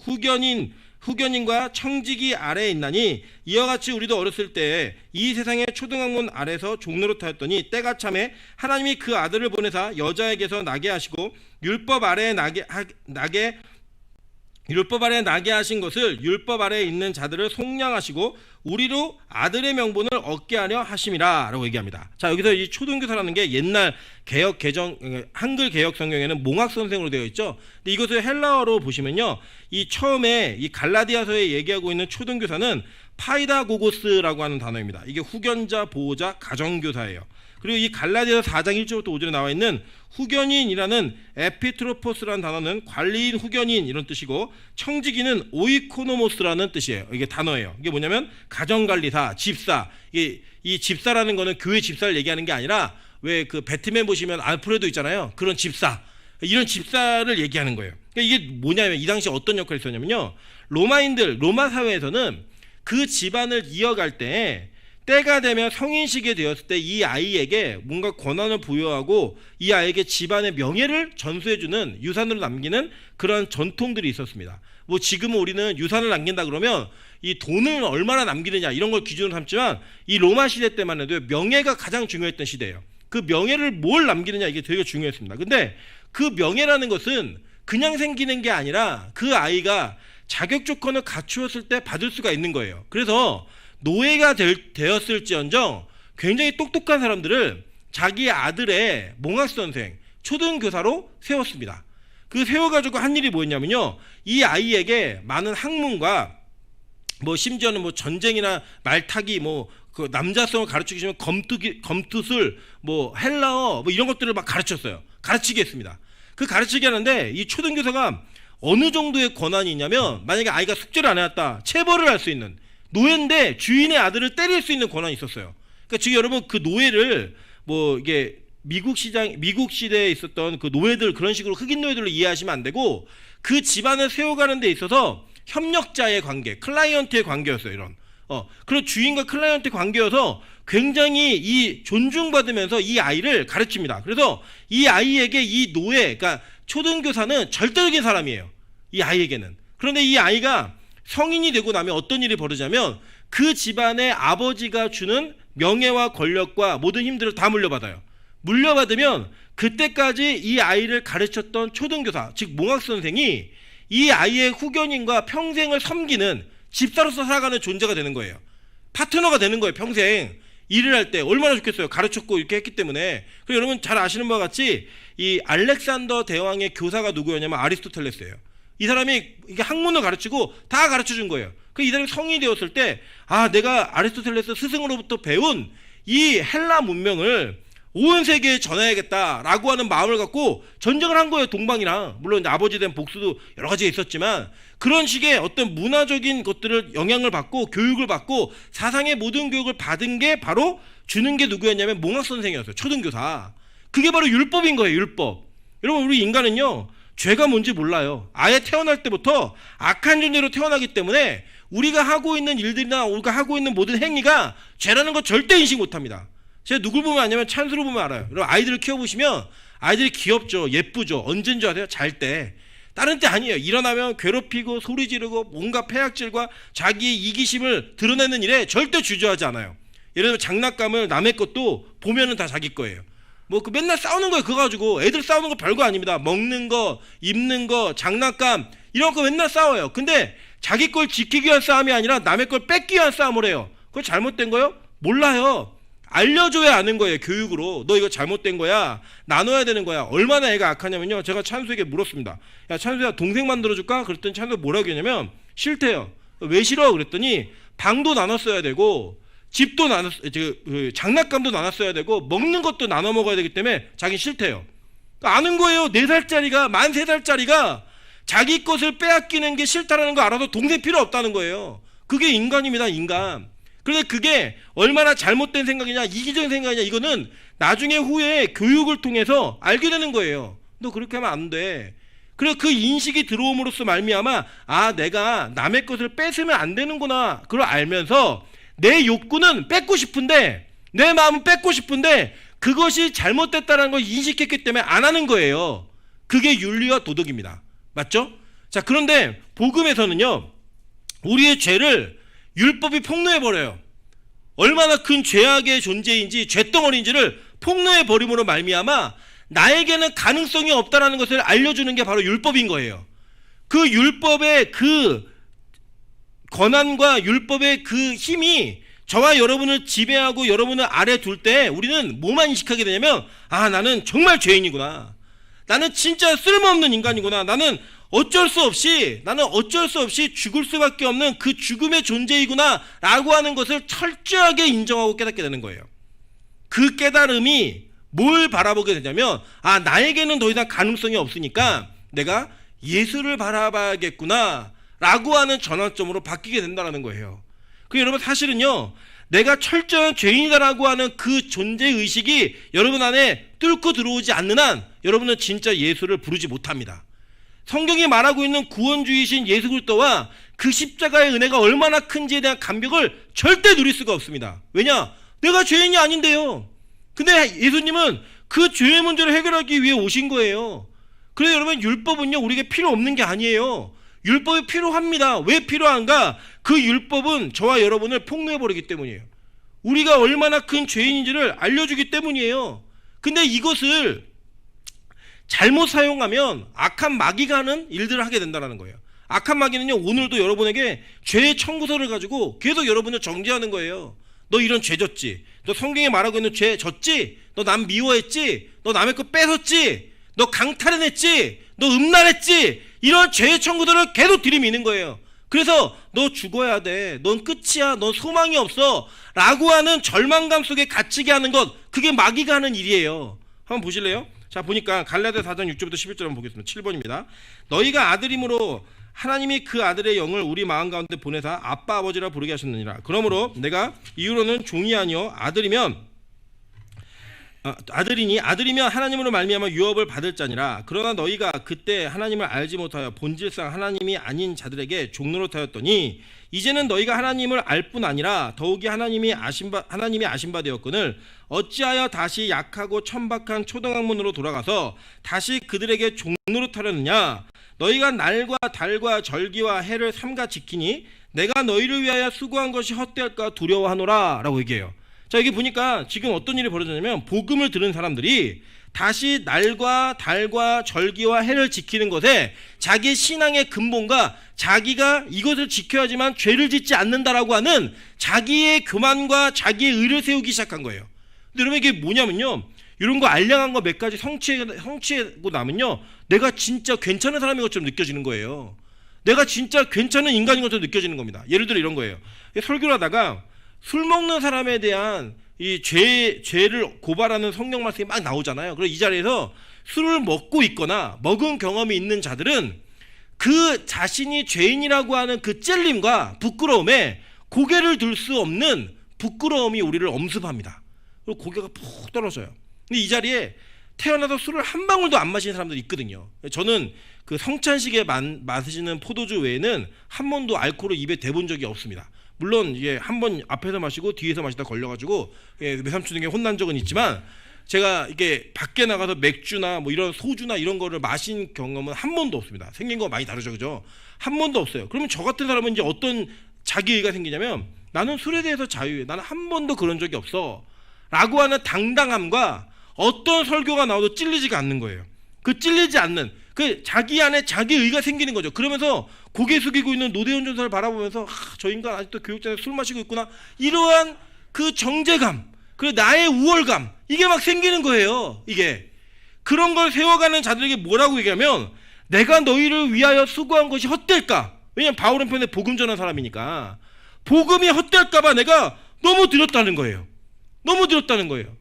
후견인과 청지기 아래에 있나니 이와 같이 우리도 어렸을 때에 이 세상의 초등학문 아래서 종노릇하였더니 때가 참에 하나님이 그 아들을 보내사 여자에게서 나게 하시고 율법 아래에 나게 하신 것을 율법 아래에 있는 자들을 속량하시고 우리로 아들의 명분을 얻게 하려 하심이라 라고 얘기합니다. 자, 여기서 이 초등교사라는 게 옛날 한글 개혁 성경에는 몽학 선생으로 되어 있죠. 근데 이것을 헬라어로 보시면요, 이 처음에 이 갈라디아서에 얘기하고 있는 초등교사는 파이다고고스라고 하는 단어입니다. 이게 후견자, 보호자, 가정교사예요. 그리고 이 갈라디아서 4장 1절부터 5절에 나와 있는 후견인이라는 에피트로포스라는 단어는 관리인, 후견인 이런 뜻이고, 청지기는 오이코노모스라는 뜻이에요. 이게 단어예요. 이게 뭐냐면 가정관리사, 집사. 이 집사라는 거는 교회 집사를 얘기하는 게 아니라 왜 그 배트맨 보시면 알프레도 있잖아요. 그런 집사, 이런 집사를 얘기하는 거예요. 그러니까 이게 뭐냐면 이 당시 어떤 역할이 있었냐면요, 로마 사회에서는 그 집안을 이어갈 때 때가 되면 성인식이 되었을 때 이 아이에게 뭔가 권한을 부여하고 이 아이에게 집안의 명예를 전수해주는 유산으로 남기는 그런 전통들이 있었습니다. 뭐 지금은 우리는 유산을 남긴다 그러면 이 돈을 얼마나 남기느냐 이런 걸 기준으로 삼지만 이 로마 시대 때만 해도 명예가 가장 중요했던 시대예요. 그 명예를 뭘 남기느냐 이게 되게 중요했습니다. 근데 그 명예라는 것은 그냥 생기는 게 아니라 그 아이가 자격 조건을 갖추었을 때 받을 수가 있는 거예요. 그래서 노예가 되었을지언정 굉장히 똑똑한 사람들을 자기 아들의 몽학선생, 초등교사로 세웠습니다. 그 세워가지고 한 일이 뭐였냐면요, 이 아이에게 많은 학문과 뭐 심지어는 뭐 전쟁이나 말타기, 뭐 그 남자성을 가르치기 위해 검투술, 뭐 헬라어, 뭐 이런 것들을 막 가르쳤어요. 가르치게 했습니다. 그 가르치게 하는데 이 초등교사가 어느 정도의 권한이 있냐면, 만약에 아이가 숙제를 안 해왔다, 체벌을 할 수 있는, 노예인데 주인의 아들을 때릴 수 있는 권한이 있었어요. 그러니까 지금 여러분 그 노예를 뭐 이게 미국 시대에 있었던 그 노예들, 그런 식으로 흑인 노예들로 이해하시면 안 되고, 그 집안을 세워가는 데 있어서 협력자의 관계, 클라이언트의 관계였어요. 이런 그런 주인과 클라이언트 관계여서 굉장히 이 존중받으면서 이 아이를 가르칩니다. 그래서 이 아이에게 이 노예, 그러니까 초등교사는 절대적인 사람이에요. 이 아이에게는. 그런데 이 아이가 성인이 되고 나면 어떤 일이 벌어지냐면, 그 집안의 아버지가 주는 명예와 권력과 모든 힘들을 다 물려받아요. 물려받으면 그때까지 이 아이를 가르쳤던 초등교사, 즉 몽학선생이 이 아이의 후견인과 평생을 섬기는 집사로서 살아가는 존재가 되는 거예요. 파트너가 되는 거예요. 평생 일을 할 때. 얼마나 좋겠어요. 가르쳤고 이렇게 했기 때문에. 그리고 여러분 잘 아시는 바와 같이 이 알렉산더 대왕의 교사가 누구였냐면 아리스토텔레스예요. 이 사람이 이게 학문을 가르치고 다 가르쳐준 거예요. 그 이 사람이 성인이 되었을 때, 아, 내가 아리스토텔레스 스승으로부터 배운 이 헬라 문명을 온 세계에 전해야겠다라고 하는 마음을 갖고 전쟁을 한 거예요. 동방이랑. 물론 아버지에 대한 복수도 여러 가지가 있었지만, 그런 식의 어떤 문화적인 것들을 영향을 받고 교육을 받고 사상의 모든 교육을 받은 게 바로 주는 게 누구였냐면 몽학선생이었어요. 초등교사. 그게 바로 율법인 거예요. 율법. 여러분, 우리 인간은요, 죄가 뭔지 몰라요. 아예 태어날 때부터 악한 존재로 태어나기 때문에 우리가 하고 있는 일들이나 우리가 하고 있는 모든 행위가 죄라는 거 절대 인식 못합니다. 제가 누굴 보면 아냐면 찬수를 보면 알아요. 여러분, 아이들을 키워보시면 아이들이 귀엽죠. 예쁘죠. 언제인 줄 아세요? 잘 때. 다른 때 아니에요. 일어나면 괴롭히고 소리 지르고 뭔가 폐악질과 자기의 이기심을 드러내는 일에 절대 주저하지 않아요. 예를 들면 장난감을 남의 것도 보면은 다 자기 거예요. 뭐 그 맨날 싸우는 거예요. 그거 가지고. 애들 싸우는 거 별거 아닙니다. 먹는 거, 입는 거, 장난감 이런 거 맨날 싸워요. 근데 자기 걸 지키기 위한 싸움이 아니라 남의 걸 뺏기 위한 싸움을 해요. 그거 잘못된 거예요? 몰라요. 알려줘야 아는 거예요. 교육으로. 너 이거 잘못된 거야. 나눠야 되는 거야. 얼마나 애가 악하냐면요, 제가 찬수에게 물었습니다. 야, 찬수야, 동생 만들어줄까? 그랬더니 찬수가 뭐라고 했냐면 싫대요. 왜 싫어? 그랬더니 방도 나눴어야 되고 집도 장난감도 나눴어야 되고 먹는 것도 나눠 먹어야 되기 때문에 자기 싫대요. 그러니까 아는 거예요. 4살짜리가, 만 3살짜리가 자기 것을 빼앗기는 게 싫다라는 거 알아도 동생 필요 없다는 거예요. 그게 인간입니다. 인간. 그런데 그게 얼마나 잘못된 생각이냐, 이기적인 생각이냐, 이거는 나중에 후에 교육을 통해서 알게 되는 거예요. 너 그렇게 하면 안 돼. 그래서 그 인식이 들어옴으로써 말미암아, 아, 내가 남의 것을 뺏으면 안 되는구나, 그걸 알면서 내 욕구는 뺏고 싶은데, 내 마음은 뺏고 싶은데 그것이 잘못됐다는 걸 인식했기 때문에 안 하는 거예요. 그게 윤리와 도덕입니다. 맞죠? 자, 그런데 복음에서는요, 우리의 죄를 율법이 폭로해버려요. 얼마나 큰 죄악의 존재인지, 죄덩어리인지를 폭로해버림으로 말미암아 나에게는 가능성이 없다는 것을 알려주는 게 바로 율법인 거예요. 그 율법의 그 권한과 율법의 그 힘이 저와 여러분을 지배하고 여러분을 아래 둘 때 우리는 뭐만 인식하게 되냐면, 아, 나는 정말 죄인이구나. 나는 진짜 쓸모없는 인간이구나. 나는 어쩔 수 없이 죽을 수밖에 없는 그 죽음의 존재이구나 라고 하는 것을 철저하게 인정하고 깨닫게 되는 거예요. 그 깨달음이 뭘 바라보게 되냐면, 아, 나에게는 더 이상 가능성이 없으니까 내가 예수를 바라봐야겠구나 라고 하는 전환점으로 바뀌게 된다는 거예요. 그 여러분, 사실은요, 내가 철저한 죄인이다라고 하는 그 존재의식이 여러분 안에 뚫고 들어오지 않는 한 여러분은 진짜 예수를 부르지 못합니다. 성경이 말하고 있는 구원주이신 예수 그리스도와 그 십자가의 은혜가 얼마나 큰지에 대한 감격을 절대 누릴 수가 없습니다. 왜냐? 내가 죄인이 아닌데요. 근데 예수님은 그 죄의 문제를 해결하기 위해 오신 거예요. 그래서 여러분, 율법은요 우리에게 필요 없는 게 아니에요. 율법이 필요합니다. 왜 필요한가? 그 율법은 저와 여러분을 폭로해버리기 때문이에요. 우리가 얼마나 큰 죄인인지를 알려주기 때문이에요. 근데 이것을 잘못 사용하면 악한 마귀가 하는 일들을 하게 된다는 거예요. 악한 마귀는요 오늘도 여러분에게 죄의 청구서를 가지고 계속 여러분을 정죄하는 거예요. 너 이런 죄 졌지? 너 성경에 말하고 있는 죄 졌지? 너 남 미워했지? 너 남의 거 뺏었지? 너 강탈해냈지? 너 음란했지? 이런 죄의 청구들을 계속 들이미는 거예요. 그래서 너 죽어야 돼, 넌 끝이야, 넌 소망이 없어 라고 하는 절망감 속에 갇히게 하는 것, 그게 마귀가 하는 일이에요. 한번 보실래요? 자, 보니까 갈라디아 4장 6절부터 11절 한번 보겠습니다. 7번입니다. 너희가 아들임으로 하나님이 그 아들의 영을 우리 마음 가운데 보내사 아빠 아버지라 부르게 하셨느니라. 그러므로 내가 이후로는 종이 아니요 아들이면 하나님으로 말미암아 유업을 받을 자니라. 그러나 너희가 그때 하나님을 알지 못하여 본질상 하나님이 아닌 자들에게 종노릇하였더니 이제는 너희가 하나님을 알 뿐 아니라 더욱이 하나님이 아신 바 되었거늘 어찌하여 다시 약하고 천박한 초등학문으로 돌아가서 다시 그들에게 종노릇하려느냐. 너희가 날과 달과 절기와 해를 삼가 지키니 내가 너희를 위하여 수고한 것이 헛되할까 두려워하노라 라고 얘기해요. 자, 여기 보니까 지금 어떤 일이 벌어졌냐면 복음을 들은 사람들이 다시 날과 달과 절기와 해를 지키는 것에 자기의 신앙의 근본과 자기가 이것을 지켜야지만 죄를 짓지 않는다라고 하는 자기의 교만과 자기의 의를 세우기 시작한 거예요. 근데 여러분, 이게 뭐냐면요, 이런 거 알량한 거 몇 가지 성취하고 나면요 내가 진짜 괜찮은 사람인 것처럼 느껴지는 거예요. 내가 진짜 괜찮은 인간인 것처럼 느껴지는 겁니다. 예를 들어 이런 거예요. 설교를 하다가 술 먹는 사람에 대한 이 죄를 고발하는 성경 말씀이 막 나오잖아요. 그래서 이 자리에서 술을 먹고 있거나 먹은 경험이 있는 자들은 그 자신이 죄인이라고 하는 그 찔림과 부끄러움에 고개를 들 수 없는 부끄러움이 우리를 엄습합니다. 그리고 고개가 푹 떨어져요. 근데 이 자리에 태어나서 술을 한 방울도 안 마시는 사람들이 있거든요. 저는 그 성찬식에 마시는 포도주 외에는 한 번도 알코올을 입에 대본 적이 없습니다. 물론 이게 한 번 앞에서 마시고 뒤에서 마시다 걸려가지고 외삼촌 중에 혼난 적은 있지만, 제가 이게 밖에 나가서 맥주나 뭐 이런 소주나 이런 거를 마신 경험은 한 번도 없습니다. 생긴 거 많이 다르죠, 그죠? 한 번도 없어요. 그러면 저 같은 사람은 이제 어떤 자기의가 생기냐면, 나는 술에 대해서 자유해, 나는 한 번도 그런 적이 없어 라고 하는 당당함과 어떤 설교가 나와도 찔리지가 않는 거예요. 그 찔리지 않는 그 자기 안에 자기의가 생기는 거죠. 그러면서 고개 숙이고 있는 노대현 전사를 바라보면서 저 인간 아직도 교육장에서 술 마시고 있구나, 이러한 그 정제감, 그리고 나의 우월감, 이게 막 생기는 거예요. 이게 그런 걸 세워가는 자들에게 뭐라고 얘기하면, 내가 너희를 위하여 수고한 것이 헛될까? 왜냐하면 바울은 편에 복음 전한 사람이니까 복음이 헛될까 봐 내가 너무 들었다는 거예요. 너무 들었다는 거예요.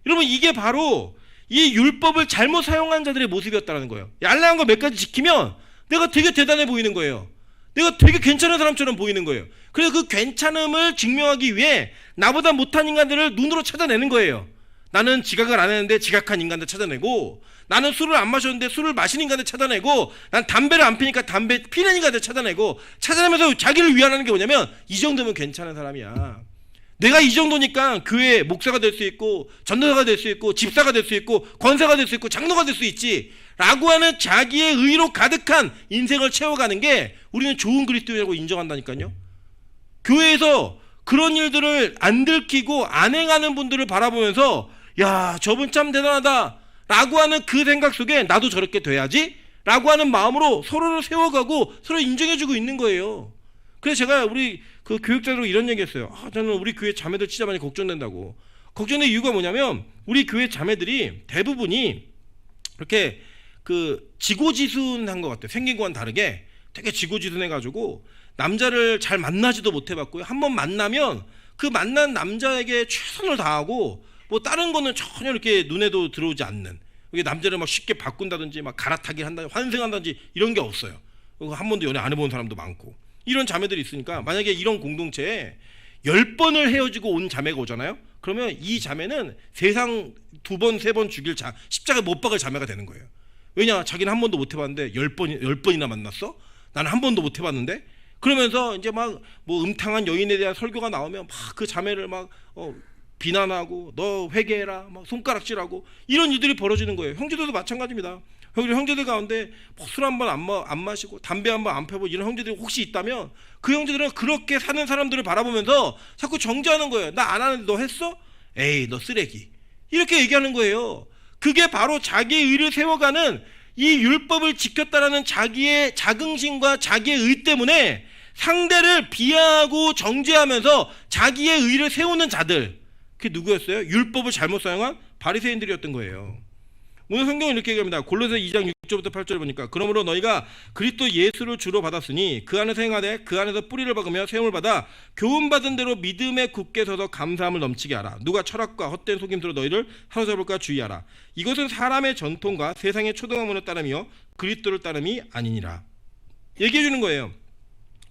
여러분, 이게 바로 이 율법을 잘못 사용한 자들의 모습이었다는 거예요. 알량한 거 몇 가지 지키면 내가 되게 대단해 보이는 거예요. 내가 되게 괜찮은 사람처럼 보이는 거예요. 그래서 그 괜찮음을 증명하기 위해 나보다 못한 인간들을 눈으로 찾아내는 거예요. 나는 지각을 안 했는데 지각한 인간들 찾아내고, 나는 술을 안 마셨는데 술을 마시는 인간들 찾아내고, 난 담배를 안 피니까 담배 피는 인간들 찾아내면서 자기를 위안하는 게 뭐냐면, 이 정도면 괜찮은 사람이야. 내가 이 정도니까 교회 목사가 될 수 있고, 전도사가 될 수 있고, 집사가 될 수 있고, 권사가 될 수 있고, 장로가 될 수 있지 라고 하는 자기의 의로 가득한 인생을 채워가는 게 우리는 좋은 그리스도인이라고 인정한다니까요. 교회에서 그런 일들을 안 들키고 안 행하는 분들을 바라보면서, 야, 저분 참 대단하다 라고 하는 그 생각 속에 나도 저렇게 돼야지 라고 하는 마음으로 서로를 세워가고 서로 인정해주고 있는 거예요. 그래서 제가 우리 그 교육자로 이런 얘기했어요. 저는 우리 교회 자매들 진짜 많이 걱정된다고. 걱정된 이유가 뭐냐면, 우리 교회 자매들이 대부분이 이렇게 그 지고지순한 것 같아요. 생긴 거와는 다르게 되게 지고지순해가지고 남자를 잘 만나지도 못해봤고요. 한번 만나면 그 만난 남자에게 최선을 다하고, 뭐 다른 거는 전혀 이렇게 눈에도 들어오지 않는, 이게 남자를 막 쉽게 바꾼다든지 막 갈아타기 한다든지 환생한다든지 이런 게 없어요. 한 번도 연애 안 해본 사람도 많고, 이런 자매들이 있으니까 만약에 이런 공동체에 10번을 헤어지고 온 자매가 오잖아요. 그러면 이 자매는 세상 2번, 3번 죽일 십자가에 못 박을 자매가 되는 거예요. 왜냐? 자기는 한 번도 못 해봤는데 10번이나 만났어? 나는 한 번도 못 해봤는데? 그러면서 이제 막 뭐 음탕한 여인에 대한 설교가 나오면 막 그 자매를 막 비난하고 너 회개해라 막 손가락질하고 이런 일들이 벌어지는 거예요. 형제들도 마찬가지입니다. 형제들 가운데 술 한 번 안 마시고 담배 한 번 안 펴고 이런 형제들이 혹시 있다면 그 형제들은 그렇게 사는 사람들을 바라보면서 자꾸 정죄하는 거예요. 나 안 하는데 너 했어? 에이 너 쓰레기. 이렇게 얘기하는 거예요. 그게 바로 자기의 의를 세워가는 이 율법을 지켰다라는 자기의 자긍심과 자기의 의 때문에 상대를 비하하고 정죄하면서 자기의 의를 세우는 자들, 그게 누구였어요? 율법을 잘못 사용한 바리새인들이었던 거예요. 오늘 성경은 이렇게 얘기합니다. 골로새 2장 6절부터 8절을 보니까 그러므로 너희가 그리스도 예수를 주로 받았으니 그 안에서 행하되 그 안에서 뿌리를 박으며 세움을 받아 교훈받은 대로 믿음에 굳게 서서 감사함을 넘치게 하라. 누가 철학과 헛된 속임수로 너희를 사로잡을까 주의하라. 이것은 사람의 전통과 세상의 초등학문을 따름이요 그리스도를 따름이 아니니라. 얘기해 주는 거예요.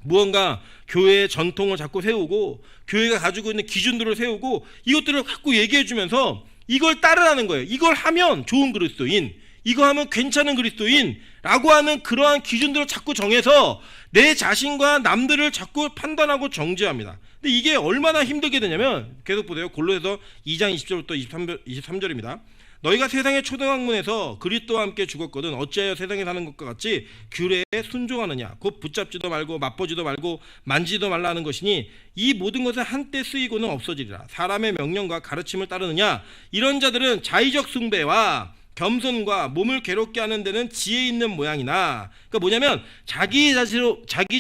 무언가 교회의 전통을 자꾸 세우고 교회가 가지고 있는 기준들을 세우고 이것들을 자꾸 얘기해 주면서 이걸 따르라는 거예요. 이걸 하면 좋은 그리스도인, 이거 하면 괜찮은 그리스도인라고 하는 그러한 기준들을 자꾸 정해서 내 자신과 남들을 자꾸 판단하고 정죄합니다. 근데 이게 얼마나 힘들게 되냐면 계속 보세요. 골로새서 2장 20절부터 23절입니다. 너희가 세상의 초등학문에서 그리스도와 함께 죽었거든 어찌하여 세상에 사는 것과 같이 규례에 순종하느냐. 곧 붙잡지도 말고 맛보지도 말고 만지지도 말라 하는 것이니 이 모든 것은 한때 쓰이고는 없어지리라. 사람의 명령과 가르침을 따르느냐. 이런 자들은 자의적 숭배와 겸손과 몸을 괴롭게 하는 데는 지혜 있는 모양이나, 그러니까 뭐냐면 자기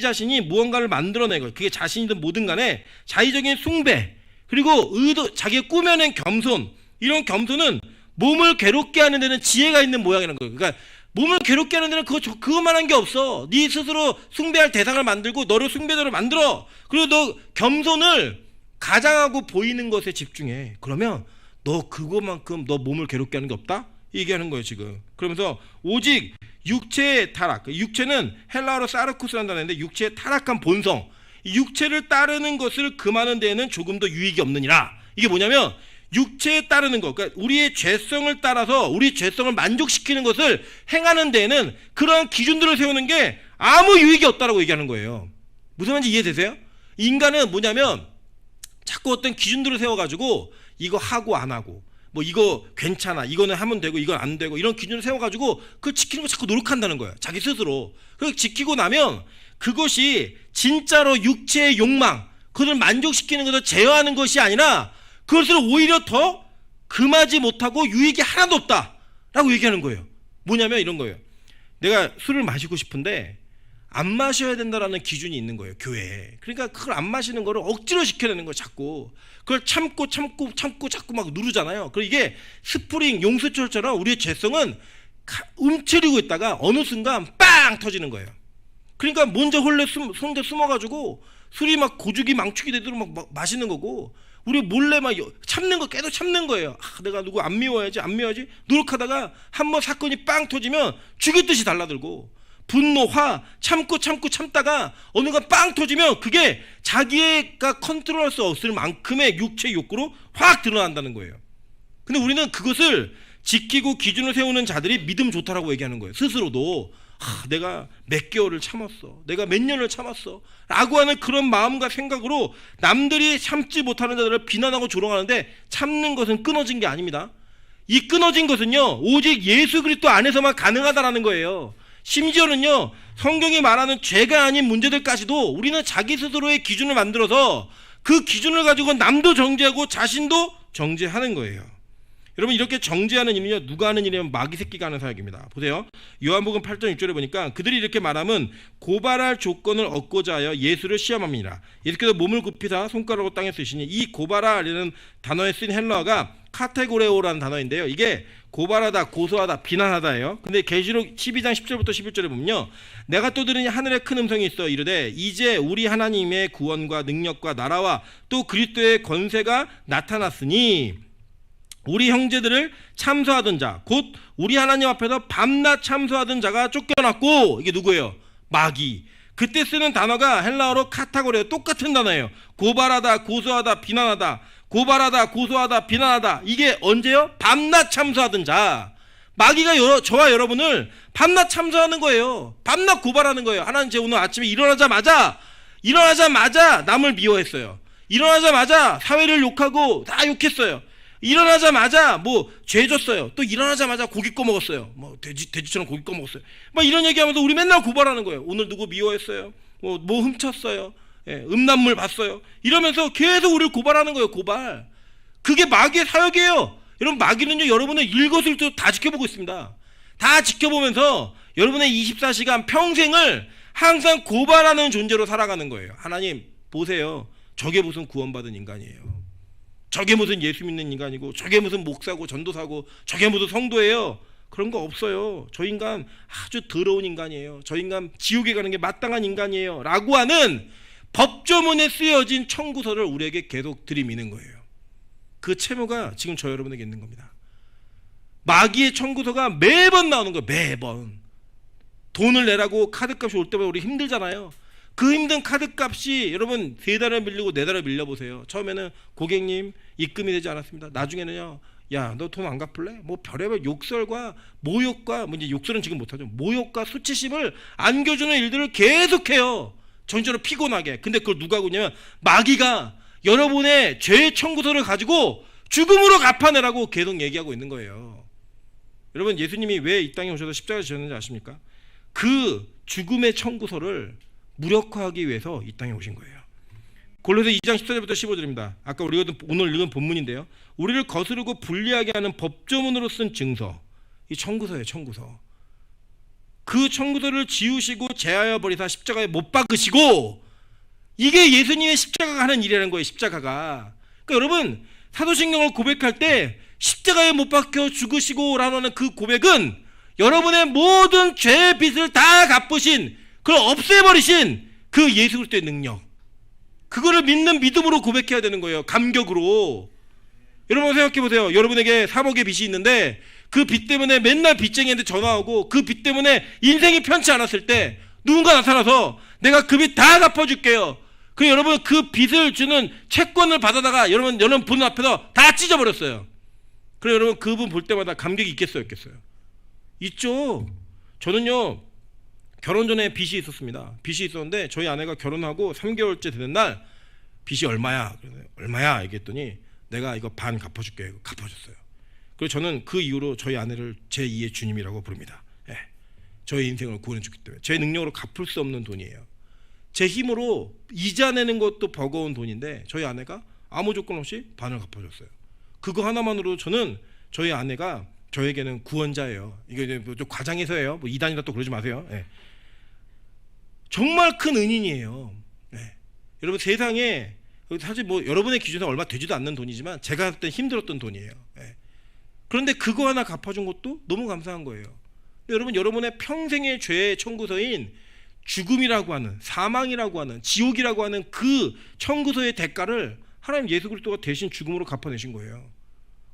자신이 무언가를 만들어내고 그게 자신이든 뭐든 간에 자의적인 숭배 그리고 의도, 자기가 꾸며낸 겸손, 이런 겸손은 몸을 괴롭게 하는 데는 지혜가 있는 모양이라는 거예요. 그러니까 몸을 괴롭게 하는 데는 그것만한 게 없어. 네 스스로 숭배할 대상을 만들고 너를 숭배자로 만들어. 그리고 너 겸손을 가장하고 보이는 것에 집중해. 그러면 너 그것만큼 너 몸을 괴롭게 하는 게 없다? 얘기하는 거예요 지금. 그러면서 오직 육체의 타락, 육체는 헬라어로 사르쿠스라는 단어인데 육체의 타락한 본성, 육체를 따르는 것을 금하는 데에는 조금 더 유익이 없느니라. 이게 뭐냐면 육체에 따르는 것, 그러니까 우리의 죄성을 따라서 우리 죄성을 만족시키는 것을 행하는 데에는 그러한 기준들을 세우는 게 아무 유익이 없다라고 얘기하는 거예요. 무슨 말인지 이해되세요? 인간은 뭐냐면 자꾸 어떤 기준들을 세워가지고 이거 하고 안 하고 뭐 이거 괜찮아, 이거는 하면 되고 이건 안 되고 이런 기준을 세워가지고 그걸 지키는 거 자꾸 노력한다는 거예요. 자기 스스로. 그걸 지키고 나면 그것이 진짜로 육체의 욕망, 그것을 만족시키는 것을 제어하는 것이 아니라 그것을 오히려 더 금하지 못하고 유익이 하나도 없다라고 얘기하는 거예요. 뭐냐면 이런 거예요. 내가 술을 마시고 싶은데 안 마셔야 된다라는 기준이 있는 거예요, 교회에. 그러니까 그걸 안 마시는 거를 억지로 시켜내는 거예요, 자꾸. 그걸 참고 자꾸 막 누르잖아요. 그리고 이게 스프링, 용수철처럼 우리의 죄성은 움츠리고 있다가 어느 순간 빵 터지는 거예요. 그러니까 먼저 홀래 숨어가지고 술이 막 고죽이 망축이 되도록 막 마시는 거고, 우리 몰래 막 참는 거 계속 참는 거예요. 내가 누구 안 미워야지 노력하다가 한번 사건이 빵 터지면 죽일 듯이 달라들고, 분노, 화 참다가 어느 건 빵 터지면 그게 자기가 컨트롤할 수 없을 만큼의 육체 욕구로 확 드러난다는 거예요. 근데 우리는 그것을 지키고 기준을 세우는 자들이 믿음 좋다라고 얘기하는 거예요. 스스로도 내가 몇 개월을 참았어, 내가 몇 년을 참았어 라고 하는 그런 마음과 생각으로 남들이 참지 못하는 자들을 비난하고 조롱하는데, 참는 것은 끊어진 게 아닙니다. 이 끊어진 것은요 오직 예수 그리스도 안에서만 가능하다라는 거예요. 심지어는요 성경이 말하는 죄가 아닌 문제들까지도 우리는 자기 스스로의 기준을 만들어서 그 기준을 가지고 남도 정죄하고 자신도 정죄하는 거예요. 여러분, 이렇게 정죄하는 일은요 누가 하는 일이냐면 마귀 새끼가 하는 사역입니다. 보세요. 요한복음 8장 6절에 보니까 그들이 이렇게 말하면 고발할 조건을 얻고자 하여 예수를 시험합니다. 예수께서 몸을 굽히사 손가락으로 땅에 쓰시니, 이 고발하라는 단어에 쓰인 헬라어가 카테고레오라는 단어인데요, 이게 고발하다, 고소하다, 비난하다예요. 근데 계시록 12장 10절부터 11절에 보면요, 내가 또 들으니 하늘에 큰 음성이 있어 이르되 이제 우리 하나님의 구원과 능력과 나라와 또 그리스도의 권세가 나타났으니 우리 형제들을 참소하던 자, 곧 우리 하나님 앞에서 밤낮 참소하던 자가 쫓겨났고, 이게 누구예요? 마귀. 그때 쓰는 단어가 헬라어로 카타고레요. 똑같은 단어예요. 고발하다, 고소하다, 비난하다. 고발하다, 고소하다, 비난하다. 이게 언제요? 밤낮 참소하던 자. 마귀가 저와 여러분을 밤낮 참소하는 거예요. 밤낮 고발하는 거예요. 하나님, 제 오늘 아침에 일어나자마자 일어나자마자 남을 미워했어요. 일어나자마자 사회를 욕하고 다 욕했어요. 일어나자마자 뭐 죄 졌어요. 또 일어나자마자 고기 꺼먹었어요. 뭐 돼지처럼 고기 꺼먹었어요. 막 이런 얘기하면서 우리 맨날 고발하는 거예요. 오늘 누구 미워했어요. 뭐 훔쳤어요. 예, 음란물 봤어요. 이러면서 계속 우리를 고발하는 거예요. 고발. 그게 마귀의 사역이에요. 여러분, 마귀는요, 여러분의 일거수일투 다 지켜보고 있습니다. 다 지켜보면서 여러분의 24시간 평생을 항상 고발하는 존재로 살아가는 거예요. 하나님 보세요. 저게 무슨 구원받은 인간이에요. 저게 무슨 예수 믿는 인간이고, 저게 무슨 목사고 전도사고, 저게 무슨 성도예요. 그런 거 없어요. 저 인간 아주 더러운 인간이에요. 저 인간 지옥에 가는 게 마땅한 인간이에요. 라고 하는 법조문에 쓰여진 청구서를 우리에게 계속 들이미는 거예요. 그 채무가 지금 저 여러분에게 있는 겁니다. 마귀의 청구서가 매번 나오는 거예요. 매번. 돈을 내라고 카드값이 올 때마다 우리 힘들잖아요. 그 힘든 카드값이 여러분 3달을 밀리고 4달을 밀려보세요. 처음에는 고객님 입금이 되지 않았습니다. 나중에는요, 야, 너 돈 안 갚을래? 뭐 별의별 욕설과 모욕과, 뭐 이제 욕설은 지금 못하죠. 모욕과 수치심을 안겨주는 일들을 계속해요. 전적으로 피곤하게. 근데 그걸 누가 하고 있냐면 마귀가 여러분의 죄의 청구서를 가지고 죽음으로 갚아내라고 계속 얘기하고 있는 거예요. 여러분, 예수님이 왜 이 땅에 오셔서 십자가를 지셨는지 아십니까? 그 죽음의 청구서를 무력화하기 위해서 이 땅에 오신 거예요. 골로새 2장 14절부터 15절입니다. 아까 우리가 오늘 읽은 본문인데요. 우리를 거스르고 불리하게 하는 법조문으로 쓴 증서, 이 청구서예요. 청구서. 그 청구서를 지우시고 제하여 버리사 십자가에 못 박으시고, 이게 예수님의 십자가가 하는 일이라는 거예요. 십자가가. 그러니까 여러분, 사도신경을 고백할 때 십자가에 못 박혀 죽으시고 라는 그 고백은 여러분의 모든 죄의 빚을 다 갚으신, 그걸 없애버리신 그 예수 그리스도의 능력, 그거를 믿는 믿음으로 고백해야 되는 거예요. 감격으로. 여러분 생각해 보세요. 여러분에게 3억의 빚이 있는데 그 빚 때문에 맨날 빚쟁이한테 전화 오고 그 빚 때문에 인생이 편치 않았을 때 누군가 나타나서 내가 그 빚 다 갚아줄게요. 그 여러분 그 빚을 주는 채권을 받아다가 여러분 본 앞에서 다 찢어버렸어요. 그래 여러분 그분 볼 때마다 감격이 있겠어요, 없겠어요? 있죠. 저는요 결혼 전에 빚이 있었습니다. 빚이 있었는데 저희 아내가 결혼하고 3개월째 되는 날 빚이 얼마야? 얼마야? 얘기했더니 내가 이거 반 갚아줄게. 이거 갚아줬어요. 그래서 저는 그 이후로 저희 아내를 제2의 주님이라고 부릅니다. 예. 저의 인생을 구원해 줬기 때문에. 제 능력으로 갚을 수 없는 돈이에요. 제 힘으로 이자 내는 것도 버거운 돈인데 저희 아내가 아무 조건 없이 반을 갚아줬어요. 그거 하나만으로 저는 저희 아내가 저에게는 구원자예요. 이게 이제 좀 과장해서예요. 뭐 이단이라 또 그러지 마세요. 예. 정말 큰 은인이에요. 예. 여러분 세상에 사실 뭐 여러분의 기준에 얼마 되지도 않는 돈이지만 제가 그때 힘들었던 돈이에요. 예. 그런데 그거 하나 갚아준 것도 너무 감사한 거예요. 여러분 여러분의 평생의 죄의 청구서인 죽음이라고 하는, 사망이라고 하는, 지옥이라고 하는 그 청구서의 대가를 하나님 예수 그리스도가 대신 죽음으로 갚아내신 거예요.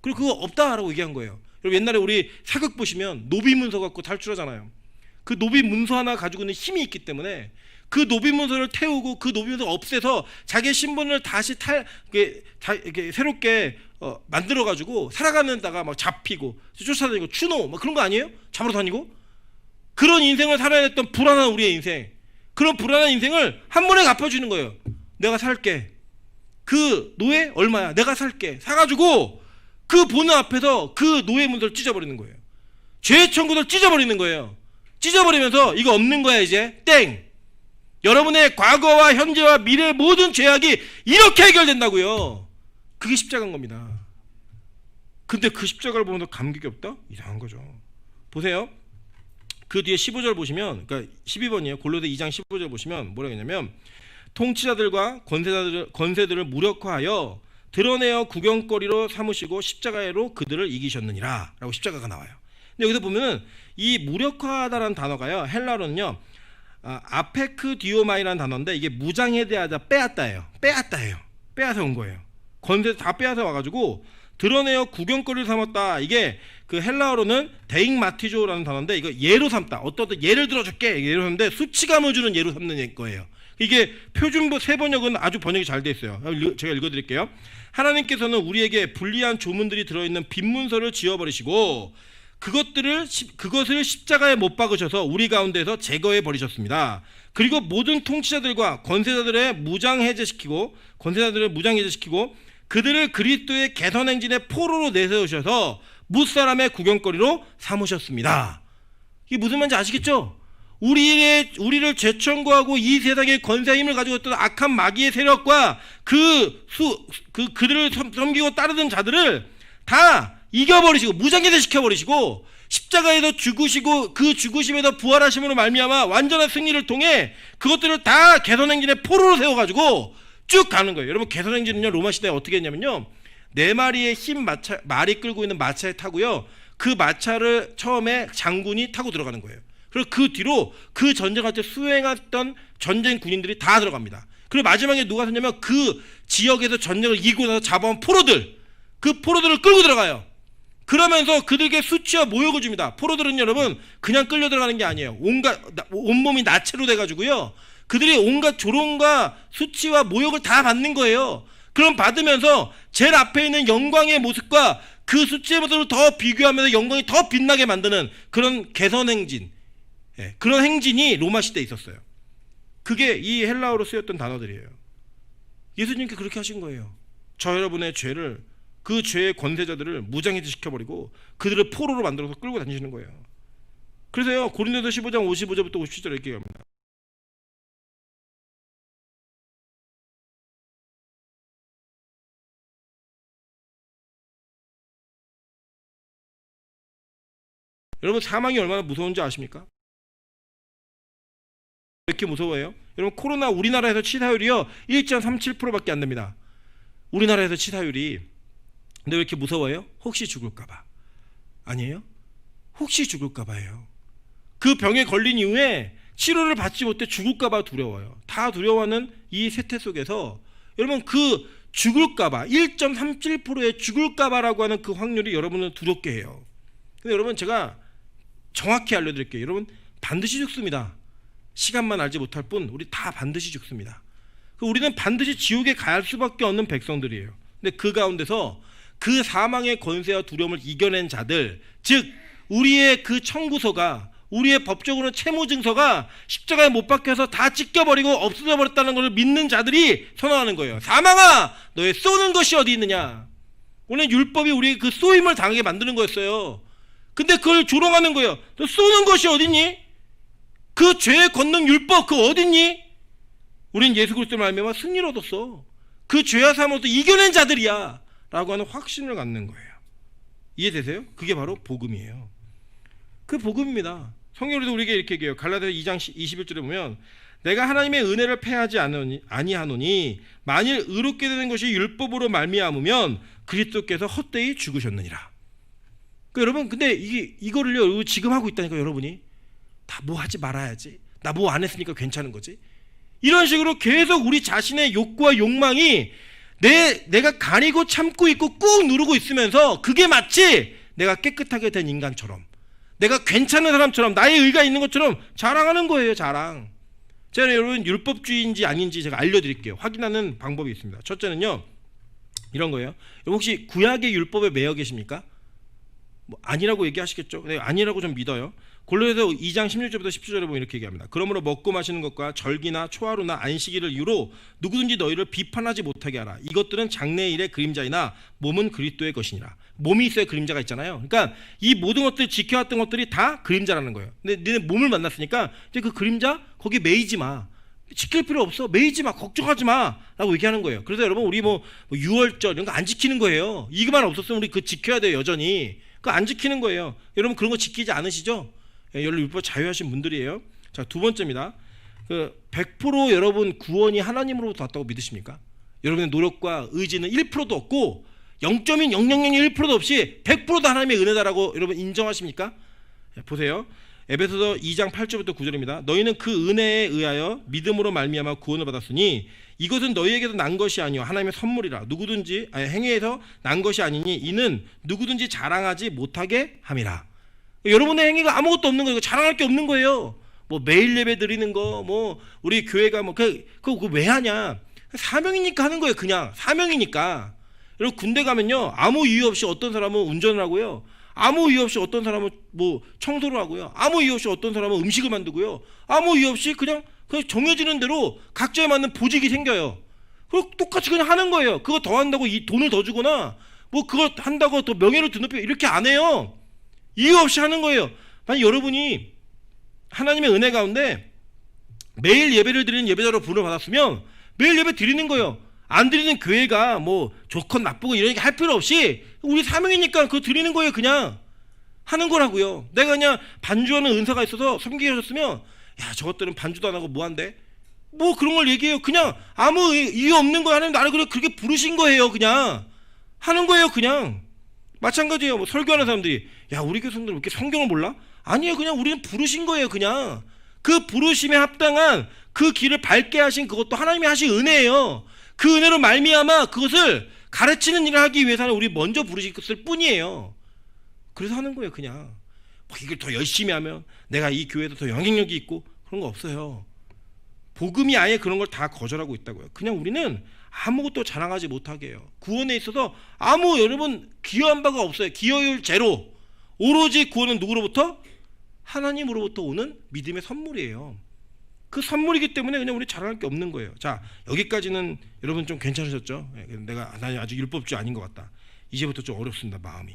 그리고 그거 없다라고 얘기한 거예요. 여러분 옛날에 우리 사극 보시면 노비 문서 갖고 탈출하잖아요. 그 노비 문서 하나 가지고는 힘이 있기 때문에 그 노비 문서를 태우고 그 노비 문서 없애서 자기의 신분을 다시 이렇게 새롭게 만들어 가지고 살아가는 데다가 막 잡히고 쫓아다니고 추노 막 그런 거 아니에요? 잡으러 다니고 그런 인생을 살아야 했던 불안한 우리의 인생, 그런 불안한 인생을 한 번에 갚아주는 거예요. 내가 살게. 그 노예 얼마야? 내가 살게. 사가지고 그 보는 앞에서 그 노예 문서를 찢어버리는 거예요. 죄의 청구를 찢어버리는 거예요. 찢어버리면서 이거 없는 거야 이제 땡. 여러분의 과거와 현재와 미래의 모든 죄악이 이렇게 해결된다고요. 그게 십자가인 겁니다. 근데 그 십자가를 보면서 감격이 없다? 이상한 거죠. 보세요. 그 뒤에 15절 보시면, 그러니까 12번이에요. 골로새 2장 15절 보시면 뭐라고 했냐면 통치자들과 권세들을 무력화하여 드러내어 구경거리로 삼으시고 십자가로 그들을 이기셨느니라 라고 십자가가 나와요. 근데 여기서 보면은 이 무력화하다라는 단어가요, 헬라어는요 아페크디오마이라는 단어인데 이게 무장에 대하다 빼앗다예요. 빼앗다예요. 빼앗아 온 거예요. 권세 다 빼앗아 와가지고 드러내어 구경거리를 삼았다. 이게 그 헬라어로는 데잉마티조라는 단어인데 이거 예로 삼다. 어떤 예를 들어줄게. 예로 삼는데 수치감을 주는 예로 삼는 거예요. 이게 표준부 세번역은 아주 번역이 잘 돼 있어요. 제가 읽어드릴게요. 하나님께서는 우리에게 불리한 조문들이 들어있는 빈문서를 지워버리시고 그것을 십자가에 못 박으셔서 우리 가운데서 제거해 버리셨습니다. 그리고 모든 통치자들과 권세자들을 무장해제시키고 그들을 그리스도의 개선 행진의 포로로 내세우셔서 무사람의 구경거리로 삼으셨습니다. 이게 무슨 말인지 아시겠죠? 우리를 죄천고하고 이 세상의 권세와 힘을 가지고 있던 악한 마귀의 세력과 그들을 섬기고 따르던 자들을 다 이겨버리시고 무장해제 시켜버리시고 십자가에서 죽으시고 그 죽으심에서 부활하심으로 말미암아 완전한 승리를 통해 그것들을 다 개선행진의 포로로 세워가지고 쭉 가는 거예요. 여러분, 개선행진은요, 로마 시대에 어떻게 했냐면요, 4마리의 흰 말이 끌고 있는 마차에 타고요, 그 마차를 처음에 장군이 타고 들어가는 거예요. 그리고 그 뒤로 그 전쟁할 때 수행했던 전쟁 군인들이 다 들어갑니다. 그리고 마지막에 누가 섰냐면 그 지역에서 전쟁을 이기고 나서 잡아온 그 포로들을 끌고 들어가요. 그러면서 그들에게 수치와 모욕을 줍니다. 포로들은 여러분 그냥 끌려 들어가는 게 아니에요. 온몸이 나체로 돼가지고요, 그들이 온갖 조롱과 수치와 모욕을 다 받는 거예요. 그럼 받으면서 제일 앞에 있는 영광의 모습과 그 수치의 모습을 더 비교하면서 영광이 더 빛나게 만드는 그런 개선행진, 그런 행진이 로마 시대에 있었어요. 그게 이 헬라어로 쓰였던 단어들이에요. 예수님께 그렇게 하신 거예요. 저 여러분의 죄를, 그 죄의 권세자들을 무장해제 시켜버리고 그들을 포로로 만들어서 끌고 다니시는 거예요. 그래서요, 고린도서 15장 55절부터 57절 이렇게 합니다. 여러분, 사망이 얼마나 무서운지 아십니까? 왜 이렇게 무서워요? 여러분, 코로나 우리나라에서 치사율이요 1.37%밖에 안 됩니다. 우리나라에서 치사율이. 근데 왜 이렇게 무서워요? 혹시 죽을까봐. 아니에요? 혹시 죽을까봐예요. 그 병에 걸린 이후에 치료를 받지 못해 죽을까봐 두려워요. 다 두려워하는 이 세태 속에서 여러분, 그 죽을까봐, 1.37%의 죽을까봐라고 하는 그 확률이 여러분을 두렵게 해요. 근데 여러분, 제가 정확히 알려드릴게요. 여러분, 반드시 죽습니다. 시간만 알지 못할 뿐 우리 다 반드시 죽습니다. 우리는 반드시 지옥에 갈 수밖에 없는 백성들이에요. 근데 그 가운데서 그 사망의 권세와 두려움을 이겨낸 자들, 즉 우리의 그 청구서가, 우리의 법적으로는 채무증서가 십자가에 못 박혀서 다 찢겨버리고 없어져 버렸다는 것을 믿는 자들이 선언하는 거예요. 사망아, 너의 쏘는 것이 어디 있느냐. 오늘 율법이 우리의 그 쏘임을 당하게 만드는 거였어요. 근데 그걸 조롱하는 거예요. 너 쏘는 것이 어딨니? 그 죄의 권능 율법 그 어딨니? 우린 예수 그리스도를 말미암아 승리를 얻었어. 그 죄와 사망으로부터 이겨낸 자들이야 라고 하는 확신을 갖는 거예요. 이해되세요? 그게 바로 복음이에요. 그 복음입니다. 성경에도 우리에게 이렇게 얘기해요. 갈라디아서 2장 21절에 보면 내가 하나님의 은혜를 패하지 아니하노니 만일 의롭게 되는 것이 율법으로 말미암으면 그리스도께서 헛되이 죽으셨느니라. 여러분, 근데 이거를요 지금 하고 있다니까. 여러분이 다 뭐 하지 말아야지, 나 뭐 안 했으니까 괜찮은 거지, 이런 식으로 계속 우리 자신의 욕구와 욕망이 내가 가리고 참고 있고 꾹 누르고 있으면서 그게 마치 내가 깨끗하게 된 인간처럼, 내가 괜찮은 사람처럼, 나의 의가 있는 것처럼 자랑하는 거예요. 자랑. 제가 여러분 율법주의인지 아닌지 제가 알려드릴게요. 확인하는 방법이 있습니다. 첫째는요, 이런 거예요. 혹시 구약의 율법에 매여 계십니까? 뭐 아니라고 얘기하시겠죠? 네, 아니라고 좀 믿어요. 골로새서 2장 16절부터 17절에 보면 이렇게 얘기합니다. 그러므로 먹고 마시는 것과 절기나 초하루나 안식일을 이유로 누구든지 너희를 비판하지 못하게 하라. 이것들은 장래일의 그림자이나 몸은 그리스도의 것이니라. 몸이 있어야 그림자가 있잖아요. 그러니까 이 모든 것들 지켜왔던 것들이 다 그림자라는 거예요. 근데 너네 몸을 만났으니까 이제 그 그림자 거기 매이지 마. 지킬 필요 없어. 매이지 마. 걱정하지 마. 라고 얘기하는 거예요. 그래서 여러분, 우리 뭐 6월절 이런 거 안 지키는 거예요. 이거만 없었으면 우리 그거 지켜야 돼요. 여전히. 그거 안 지키는 거예요. 여러분, 그런 거 지키지 않으시죠? 여러분, 율법 자유하신 분들이에요. 자, 두 번째입니다. 100% 여러분 구원이 하나님으로부터 왔다고 믿으십니까? 여러분의 노력과 의지는 1%도 없고 0.0001%도 없이 100%도 하나님의 은혜다라고 여러분 인정하십니까? 보세요. 에베소서 2장 8절부터 9절입니다. 너희는 그 은혜에 의하여 믿음으로 말미암아 구원을 받았으니 이것은 너희에게서 난 것이 아니요 하나님의 선물이라. 누구든지 행위에서 난 것이 아니니 이는 누구든지 자랑하지 못하게 함이라. 여러분의 행위가 아무것도 없는 거예요. 자랑할 게 없는 거예요. 뭐 매일 예배 드리는 거, 뭐 우리 교회가 뭐 그거 왜 하냐? 사명이니까 하는 거예요. 그냥 사명이니까. 여러분, 군대 가면요 아무 이유 없이 어떤 사람은 운전을 하고요, 아무 이유 없이 어떤 사람은 뭐 청소를 하고요. 아무 이유 없이 어떤 사람은 음식을 만들고요. 아무 이유 없이 그냥 정해지는 대로 각자에 맞는 보직이 생겨요. 그리고 똑같이 그냥 하는 거예요. 그거 더 한다고 이 돈을 더 주거나 뭐 그거 한다고 더 명예를 드높여 이렇게 안 해요. 이유 없이 하는 거예요. 만약 여러분이 하나님의 은혜 가운데 매일 예배를 드리는 예배자로 부름을 받았으면 매일 예배 드리는 거예요. 안 드리는 교회가 뭐 좋건 나쁘고 이런 얘기 할 필요 없이 우리 사명이니까 그거 드리는 거예요. 그냥 하는 거라고요. 내가 그냥 반주하는 은사가 있어서 섬기게 하셨으면 야 저것들은 반주도 안 하고 뭐 한대? 뭐 그런 걸 얘기해요. 그냥 아무 이유 없는 거야. 하나님 나를 그렇게 부르신 거예요. 그냥 하는 거예요. 그냥 마찬가지예요. 뭐 설교하는 사람들이 야 우리 교수님들 왜 이렇게 성경을 몰라? 아니에요. 그냥 우리는 부르신 거예요. 그냥 그 부르심에 합당한 그 길을 밟게 하신 그것도 하나님이 하신 은혜예요. 그 은혜로 말미암아 그것을 가르치는 일을 하기 위해서는 우리 먼저 부르셨을 뿐이에요. 그래서 하는 거예요. 그냥 이걸 더 열심히 하면 내가 이 교회에서 더 영향력이 있고 그런 거 없어요. 복음이 아예 그런 걸 다 거절하고 있다고요. 그냥 우리는 아무것도 자랑하지 못하게 해요. 구원에 있어서 아무 여러분 기여한 바가 없어요. 기여율 제로. 오로지 구원은 누구로부터? 하나님으로부터 오는 믿음의 선물이에요. 그 선물이기 때문에 그냥 우리 자랑할 게 없는 거예요. 자, 여기까지는 여러분 좀 괜찮으셨죠? 내가 아직 율법주의 아닌 것 같다. 이제부터 좀 어렵습니다. 마음이.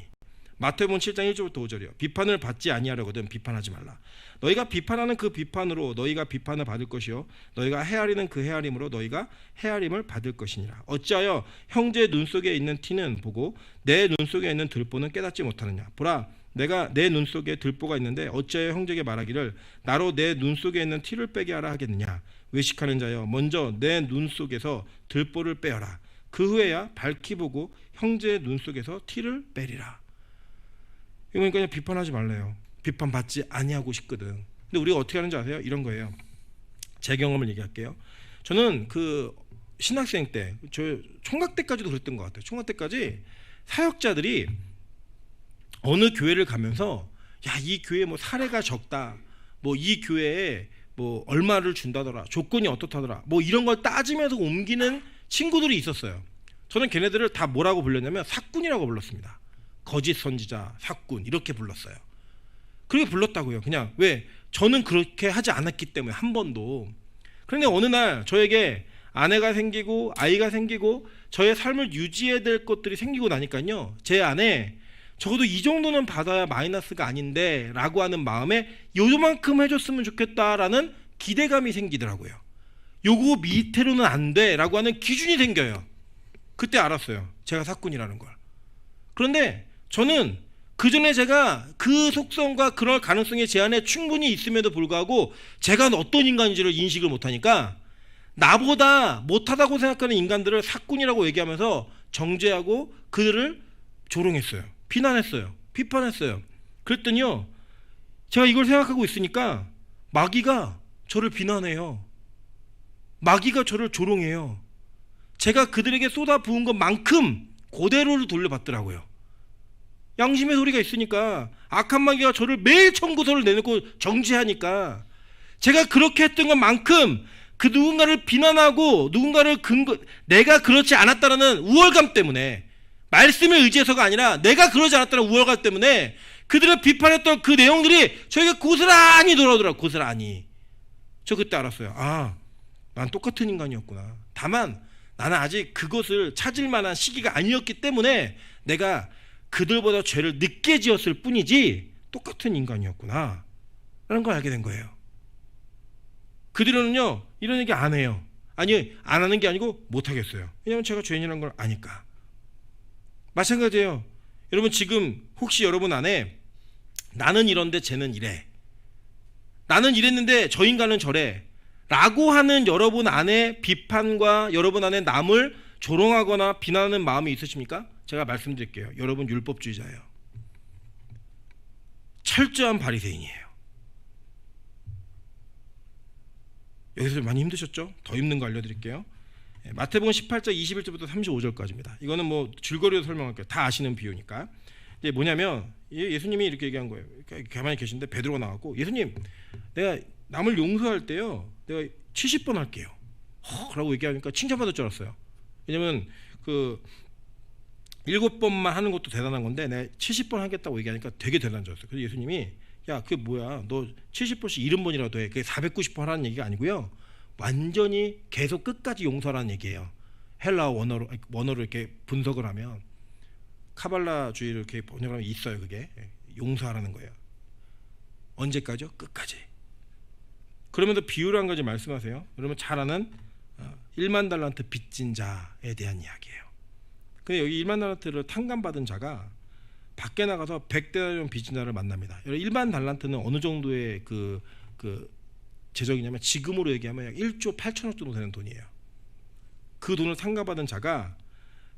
마태복음 7장 1절부터 5절이요. 비판을 받지 아니하려거든 비판하지 말라. 너희가 비판하는 그 비판으로 너희가 비판을 받을 것이요 너희가 헤아리는 그 헤아림으로 너희가 헤아림을 받을 것이니라. 어찌하여 형제의 눈 속에 있는 티는 보고 내 눈 속에 있는 들보는 깨닫지 못하느냐. 보라 내가 내 눈 속에 들보가 있는데 어찌하여 형제에게 말하기를 나로 내 눈 속에 있는 티를 빼게 하라 하겠느냐. 외식하는 자여 먼저 내 눈 속에서 들보를 빼어라. 그 후에야 밝히 보고 형제의 눈 속에서 티를 빼리라. 그러니까 그냥 비판하지 말래요. 비판받지 아니하고 싶거든. 근데 우리가 어떻게 하는지 아세요? 이런 거예요. 제 경험을 얘기할게요. 저는 그 신학생 때, 저 총각 때까지도 그랬던 것 같아요. 총각 때까지 사역자들이 어느 교회를 가면서 야, 이 교회 뭐 사례가 적다. 뭐 이 교회에 뭐 얼마를 준다더라. 조건이 어떻다더라. 뭐 이런 걸 따지면서 옮기는 친구들이 있었어요. 저는 걔네들을 다 뭐라고 불렀냐면 사꾼이라고 불렀습니다. 거짓 선지자, 사꾼 이렇게 불렀어요. 그렇게 불렀다고요. 그냥 왜? 저는 그렇게 하지 않았기 때문에 한 번도. 그런데 어느 날 저에게 아내가 생기고 아이가 생기고 저의 삶을 유지해야 될 것들이 생기고 나니까요. 제 안에 적어도 이 정도는 받아야 마이너스가 아닌데 라고 하는 마음에 요만큼 해줬으면 좋겠다라는 기대감이 생기더라고요. 요거 밑으로는 안 돼 라고 하는 기준이 생겨요. 그때 알았어요. 제가 사꾼이라는 걸. 그런데 저는 그 전에 제가 그 속성과 그럴 가능성이 제 안에 충분히 있음에도 불구하고 제가 어떤 인간인지를 인식을 못하니까 나보다 못하다고 생각하는 인간들을 사꾼이라고 얘기하면서 정죄하고 그들을 조롱했어요. 비난했어요. 비판했어요. 그랬더니요. 제가 이걸 생각하고 있으니까 마귀가 저를 비난해요. 마귀가 저를 조롱해요. 제가 그들에게 쏟아 부은 것만큼 그대로를 돌려받더라고요. 양심의 소리가 있으니까 악한 마귀가 저를 매일 청구서를 내놓고 정죄하니까 제가 그렇게 했던 것만큼 그 누군가를 비난하고 누군가를 내가 그렇지 않았다라는 우월감 때문에 말씀을 의지해서가 아니라 내가 그러지 않았다는 우월감 때문에 그들을 비판했던 그 내용들이 저에게 고스란히 돌아오더라고요. 고스란히. 저 그때 알았어요. 아, 난 똑같은 인간이었구나. 다만 나는 아직 그것을 찾을 만한 시기가 아니었기 때문에 내가 그들보다 죄를 늦게 지었을 뿐이지 똑같은 인간이었구나 라는 걸 알게 된 거예요. 그들은요 이런 얘기 안 해요. 아니 안 하는 게 아니고 못 하겠어요. 왜냐하면 제가 죄인이라는 걸 아니까. 마찬가지예요. 여러분 지금 혹시 여러분 안에 나는 이런데 쟤는 이래, 나는 이랬는데 저 인간은 저래 라고 하는 여러분 안에 비판과 여러분 안에 남을 조롱하거나 비난하는 마음이 있으십니까? 제가 말씀드릴게요. 여러분 율법주의자예요. 철저한 바리새인이에요. 여기서 많이 힘드셨죠? 더 힘든 거 알려드릴게요. 마태복음 18장 21절부터 35절까지입니다. 이거는 뭐 줄거리로 설명할게요. 다 아시는 비유니까. 이게 뭐냐면 예수님이 이렇게 얘기한 거예요. 가만히 계신데 베드로가 나왔고 예수님, 내가 남을 용서할 때요, 내가 70번 할게요. 라고 얘기하니까 칭찬받을 줄 알았어요. 왜냐면 그 7번만 하는 것도 대단한 건데 내가 70번 하겠다고 얘기하니까 되게 대단한 줄 알았어요. 그래서 예수님이 야 그게 뭐야, 너 70번씩 70번이라도 해. 그게 490번 하라는 얘기가 아니고요, 완전히 계속 끝까지 용서하라는 얘기예요. 헬라어 원어로 이렇게 분석을 하면, 카발라주의를 이렇게 번역하면 있어요. 그게 용서하라는 거예요. 언제까지요? 끝까지. 그러면서 비유를 한 가지 말씀하세요. 여러분 잘 아는 1만 달란트 빚진 자에 대한 이야기예요. 근데 여기 1만 달란트를 탕감받은 자가 밖에 나가서 100데나리온 빚진 자를 만납니다. 1만 달란트는 어느 정도의 그 재정이냐면 지금으로 얘기하면 약 1조 8천억 정도 되는 돈이에요. 그 돈을 탕감받은 자가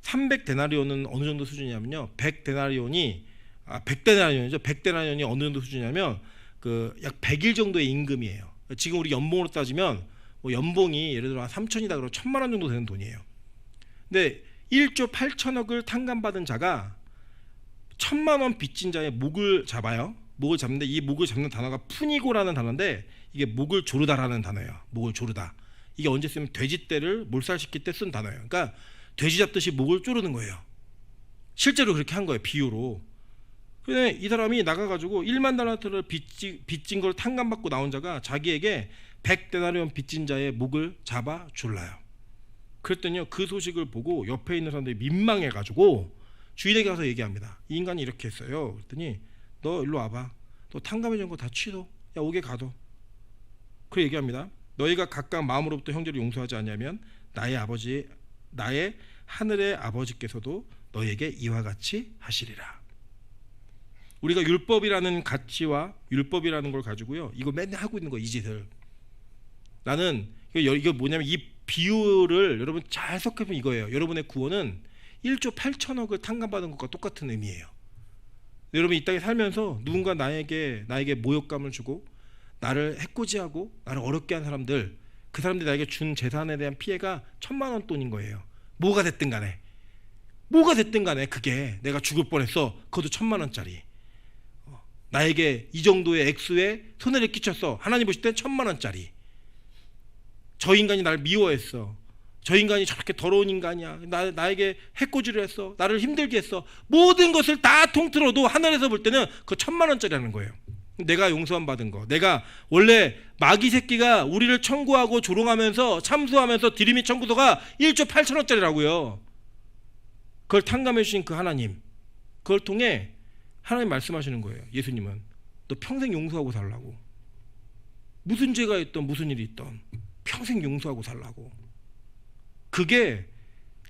300데나리온은 어느 정도 수준이냐면요, 100데나리온이 100데나리온이죠. 100데나리온이 어느 정도 수준이냐면 그 약 100일 정도의 임금이에요. 지금 우리 연봉으로 따지면 뭐 연봉이 예를 들어 한 3천이다 그러면 1,000만 원 정도 되는 돈이에요. 근데 1조 8천억을 탕감받은 자가 1,000만 원 빚진 자의 목을 잡아요. 목을 잡는데 이 목을 잡는 단어가 푸니고라는 단어인데 이게 목을 조르다라는 단어예요. 목을 조르다. 이게 언제 쓰면 돼지떼를 몰살시킬 때 쓴 단어예요. 그러니까 돼지 잡듯이 목을 조르는 거예요. 실제로 그렇게 한 거예요. 비유로. 근데 이 사람이 나가가지고 1만 달란트를 빚진 걸 탕감받고 나온 자가 자기에게 100데나리온 빚진 자의 목을 잡아 졸라요. 그랬더니요, 그 소식을 보고 옆에 있는 사람들이 민망해가지고 주인에게 가서 얘기합니다. 이 인간이 이렇게 했어요. 그랬더니 너 일로 와봐. 너 탕감해준 거 다 취소. 야 오게 가둬. 그래 얘기합니다. 너희가 각각 마음으로부터 형제를 용서하지 않냐면 나의 하늘의 아버지께서도 너에게 이와 같이 하시리라. 우리가 율법이라는 가치와 율법이라는 걸 가지고요, 이거 맨날 하고 있는 거, 이 짓을. 나는 이거 뭐냐면 이 비유를 여러분 잘 해석해보면 이거예요. 여러분의 구원은 1조 8천억을 탕감받은 것과 똑같은 의미예요. 여러분 이 땅에 살면서 누군가 나에게 모욕감을 주고 나를 해코지하고 나를 어렵게 한 사람들, 그 사람들이 나에게 준 재산에 대한 피해가 1,000만 원 돈인 거예요. 뭐가 됐든 간에 그게 내가 죽을 뻔했어. 그것도 1,000만 원짜리. 나에게 이 정도의 액수의 손해를 끼쳤어. 하나님 보실 땐 1,000만 원짜리. 저 인간이 나를 미워했어. 저 인간이 저렇게 더러운 인간이야. 나에게 해코지를 했어. 나를 힘들게 했어. 모든 것을 다 통틀어도 하늘에서 볼 때는 그 1,000만 원짜리라는 거예요. 내가 용서함 받은 거. 내가 원래 마귀 새끼가 우리를 청구하고 조롱하면서 참수하면서 디리미 청구서가 1조 8천원짜리라고요. 그걸 탕감해 주신 그 하나님, 그걸 통해 하나님 말씀하시는 거예요. 예수님은 너 평생 용서하고 살라고. 무슨 죄가 있던 무슨 일이 있던 평생 용서하고 살라고. 그게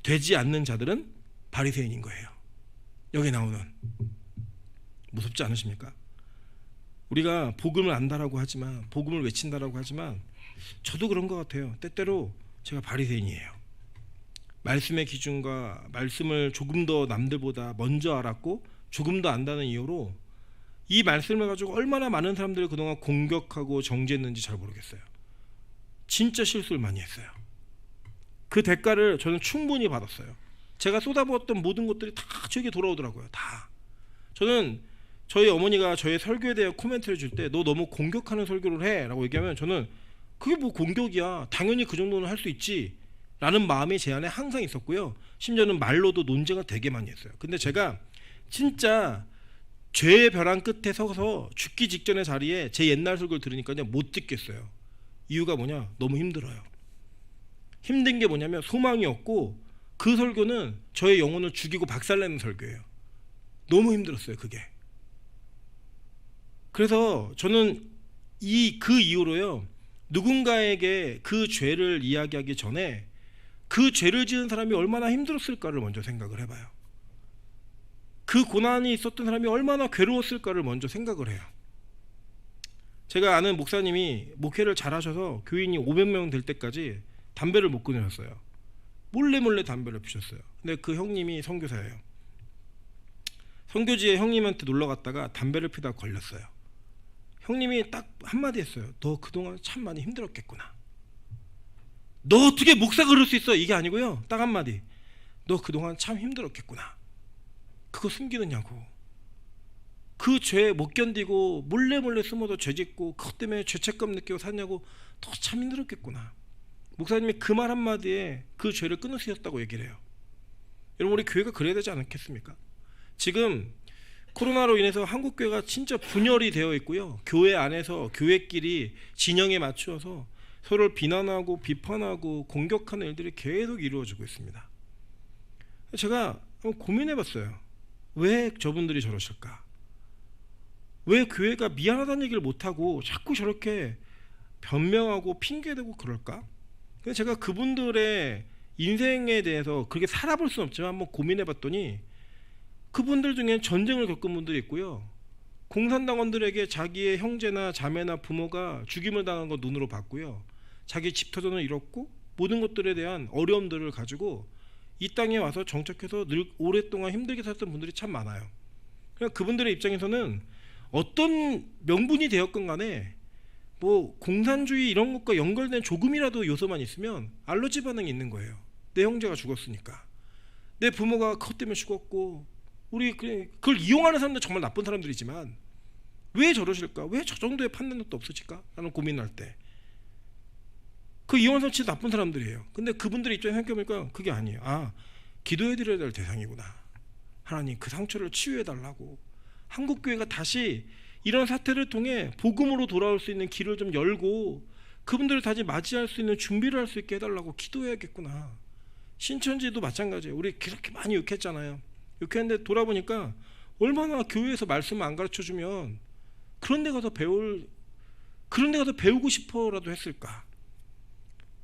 되지 않는 자들은 바리새인인 거예요. 여기 나오는. 무섭지 않으십니까? 우리가 복음을 안다라고 하지만, 복음을 외친다라고 하지만 저도 그런 것 같아요. 때때로 제가 바리새인이에요. 말씀의 기준과 말씀을 조금 더 남들보다 먼저 알았고 조금 더 안다는 이유로 이 말씀을 가지고 얼마나 많은 사람들을 그동안 공격하고 정죄했는지 잘 모르겠어요. 진짜 실수를 많이 했어요. 그 대가를 저는 충분히 받았어요. 제가 쏟아부었던 모든 것들이 다 저에게 돌아오더라고요. 다. 저는 저희 어머니가 저의 설교에 대해 코멘트를 줄 때 너 너무 공격하는 설교를 해 라고 얘기하면 저는 그게 뭐 공격이야, 당연히 그 정도는 할 수 있지 라는 마음이 제 안에 항상 있었고요. 심지어는 말로도 논쟁을 되게 많이 했어요. 근데 제가 진짜 죄의 벼랑 끝에 서서 죽기 직전의 자리에 제 옛날 설교를 들으니까요 못 듣겠어요. 이유가 뭐냐? 너무 힘들어요. 힘든 게 뭐냐면 소망이 없고 그 설교는 저의 영혼을 죽이고 박살내는 설교예요. 너무 힘들었어요 그게. 그래서 저는 그 이후로요, 누군가에게 그 죄를 이야기하기 전에 그 죄를 지은 사람이 얼마나 힘들었을까를 먼저 생각을 해봐요. 그 고난이 있었던 사람이 얼마나 괴로웠을까를 먼저 생각을 해요. 제가 아는 목사님이 목회를 잘하셔서 교인이 500명 될 때까지 담배를 못 끊으셨어요. 몰래 담배를 피셨어요. 근데 그 형님이 선교사예요. 선교지에 형님한테 놀러 갔다가 담배를 피다 걸렸어요. 형님이 딱 한마디 했어요. 너 그동안 참 많이 힘들었겠구나. 너 어떻게 목사 그럴 수 있어? 이게 아니고요, 딱 한마디. 너 그동안 참 힘들었겠구나. 그거 숨기느냐고. 그 죄 못 견디고 몰래 숨어서 죄 짓고 그것 때문에 죄책감 느끼고 사냐고. 너 참 힘들었겠구나. 목사님이 그 말 한마디에 그 죄를 끊으셨다고 얘기를 해요. 여러분 우리 교회가 그래야 되지 않겠습니까? 지금 코로나로 인해서 한국 교회가 진짜 분열이 되어 있고요. 교회 안에서 교회끼리 진영에 맞추어서 서로를 비난하고 비판하고 공격하는 일들이 계속 이루어지고 있습니다. 제가 한번 고민해봤어요. 왜 저분들이 저러실까? 왜 교회가 미안하다는 얘기를 못하고 자꾸 저렇게 변명하고 핑계대고 그럴까? 그래서 제가 그분들의 인생에 대해서 그렇게 살아볼 수는 없지만 한번 고민해봤더니 그분들 중에 전쟁을 겪은 분들이 있고요. 공산당원들에게 자기의 형제나 자매나 부모가 죽임을 당한 거 눈으로 봤고요. 자기 집 터전을 잃었고 모든 것들에 대한 어려움들을 가지고 이 땅에 와서 정착해서 늘 오랫동안 힘들게 살았던 분들이 참 많아요. 그러니까 그분들의 입장에서는 어떤 명분이 되었건 간에 뭐 공산주의 이런 것과 연결된 조금이라도 요소만 있으면 알러지 반응이 있는 거예요. 내 형제가 죽었으니까, 내 부모가 그것 때문에 죽었고, 우리 그걸 이용하는 사람들 정말 나쁜 사람들이지만 왜 저러실까? 왜 저 정도의 판단력도 없으실까? 라는 고민할 때 그 이용하는 사람 진짜 나쁜 사람들이에요. 근데 그분들 입장에 생각해보니까 그게 아니에요. 아, 기도해드려야 될 대상이구나. 하나님 그 상처를 치유해달라고, 한국교회가 다시 이런 사태를 통해 복음으로 돌아올 수 있는 길을 좀 열고 그분들을 다시 맞이할 수 있는 준비를 할 수 있게 해달라고 기도해야겠구나. 신천지도 마찬가지예요. 우리 그렇게 많이 욕했잖아요. 욕했는데 돌아보니까 얼마나 교회에서 말씀을 안 가르쳐주면 그런 데 가서 배우고 싶어라도 했을까.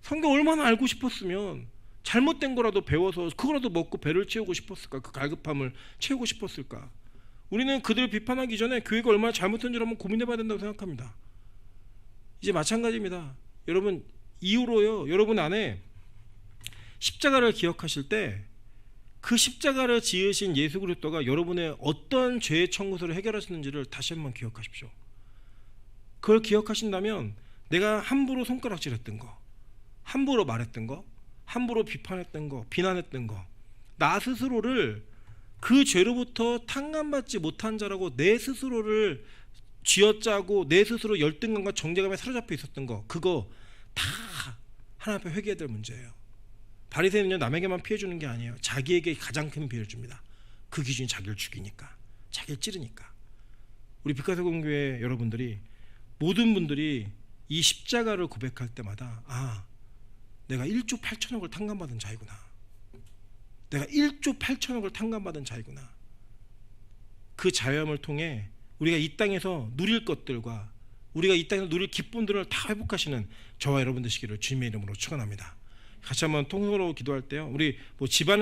성경 얼마나 알고 싶었으면 잘못된 거라도 배워서 그거라도 먹고 배를 채우고 싶었을까. 그 갈급함을 채우고 싶었을까. 우리는 그들을 비판하기 전에 교회가 얼마나 잘못한 줄 한번 고민해봐야 된다고 생각합니다. 이제 마찬가지입니다. 여러분 이후로요, 여러분 안에 십자가를 기억하실 때 그 십자가를 지으신 예수 그리스도가 여러분의 어떤 죄의 청구서를 해결하셨는지를 다시 한번 기억하십시오. 그걸 기억하신다면 내가 함부로 손가락질했던 거, 함부로 말했던 거, 함부로 비판했던 거, 비난했던 거, 나 스스로를 그 죄로부터 탕감받지 못한 자라고 내 스스로를 쥐어짜고 내 스스로 열등감과 정죄감에 사로잡혀 있었던 거, 그거 다 하나님 앞에 회개해야 될 문제예요. 바리새인은요, 남에게만 피해 주는 게 아니에요. 자기에게 가장 큰 피해를 줍니다. 그 기준이 자기를 죽이니까, 자기를 찌르니까. 우리 빛가서 공교회 여러분들이, 모든 분들이 이 십자가를 고백할 때마다 아, 내가 1조 8천억을 탕감받은 자이구나. 내가 1조 8천억을 탕감받은 자이구나. 그 자유함을 통해 우리가 이 땅에서 누릴 것들과 우리가 이 땅에서 누릴 기쁨들을 다 회복하시는 저와 여러분 되시기를 주님의 이름으로 축원합니다. 같이 한번 통성으로 기도할 때요, 우리 뭐 집안에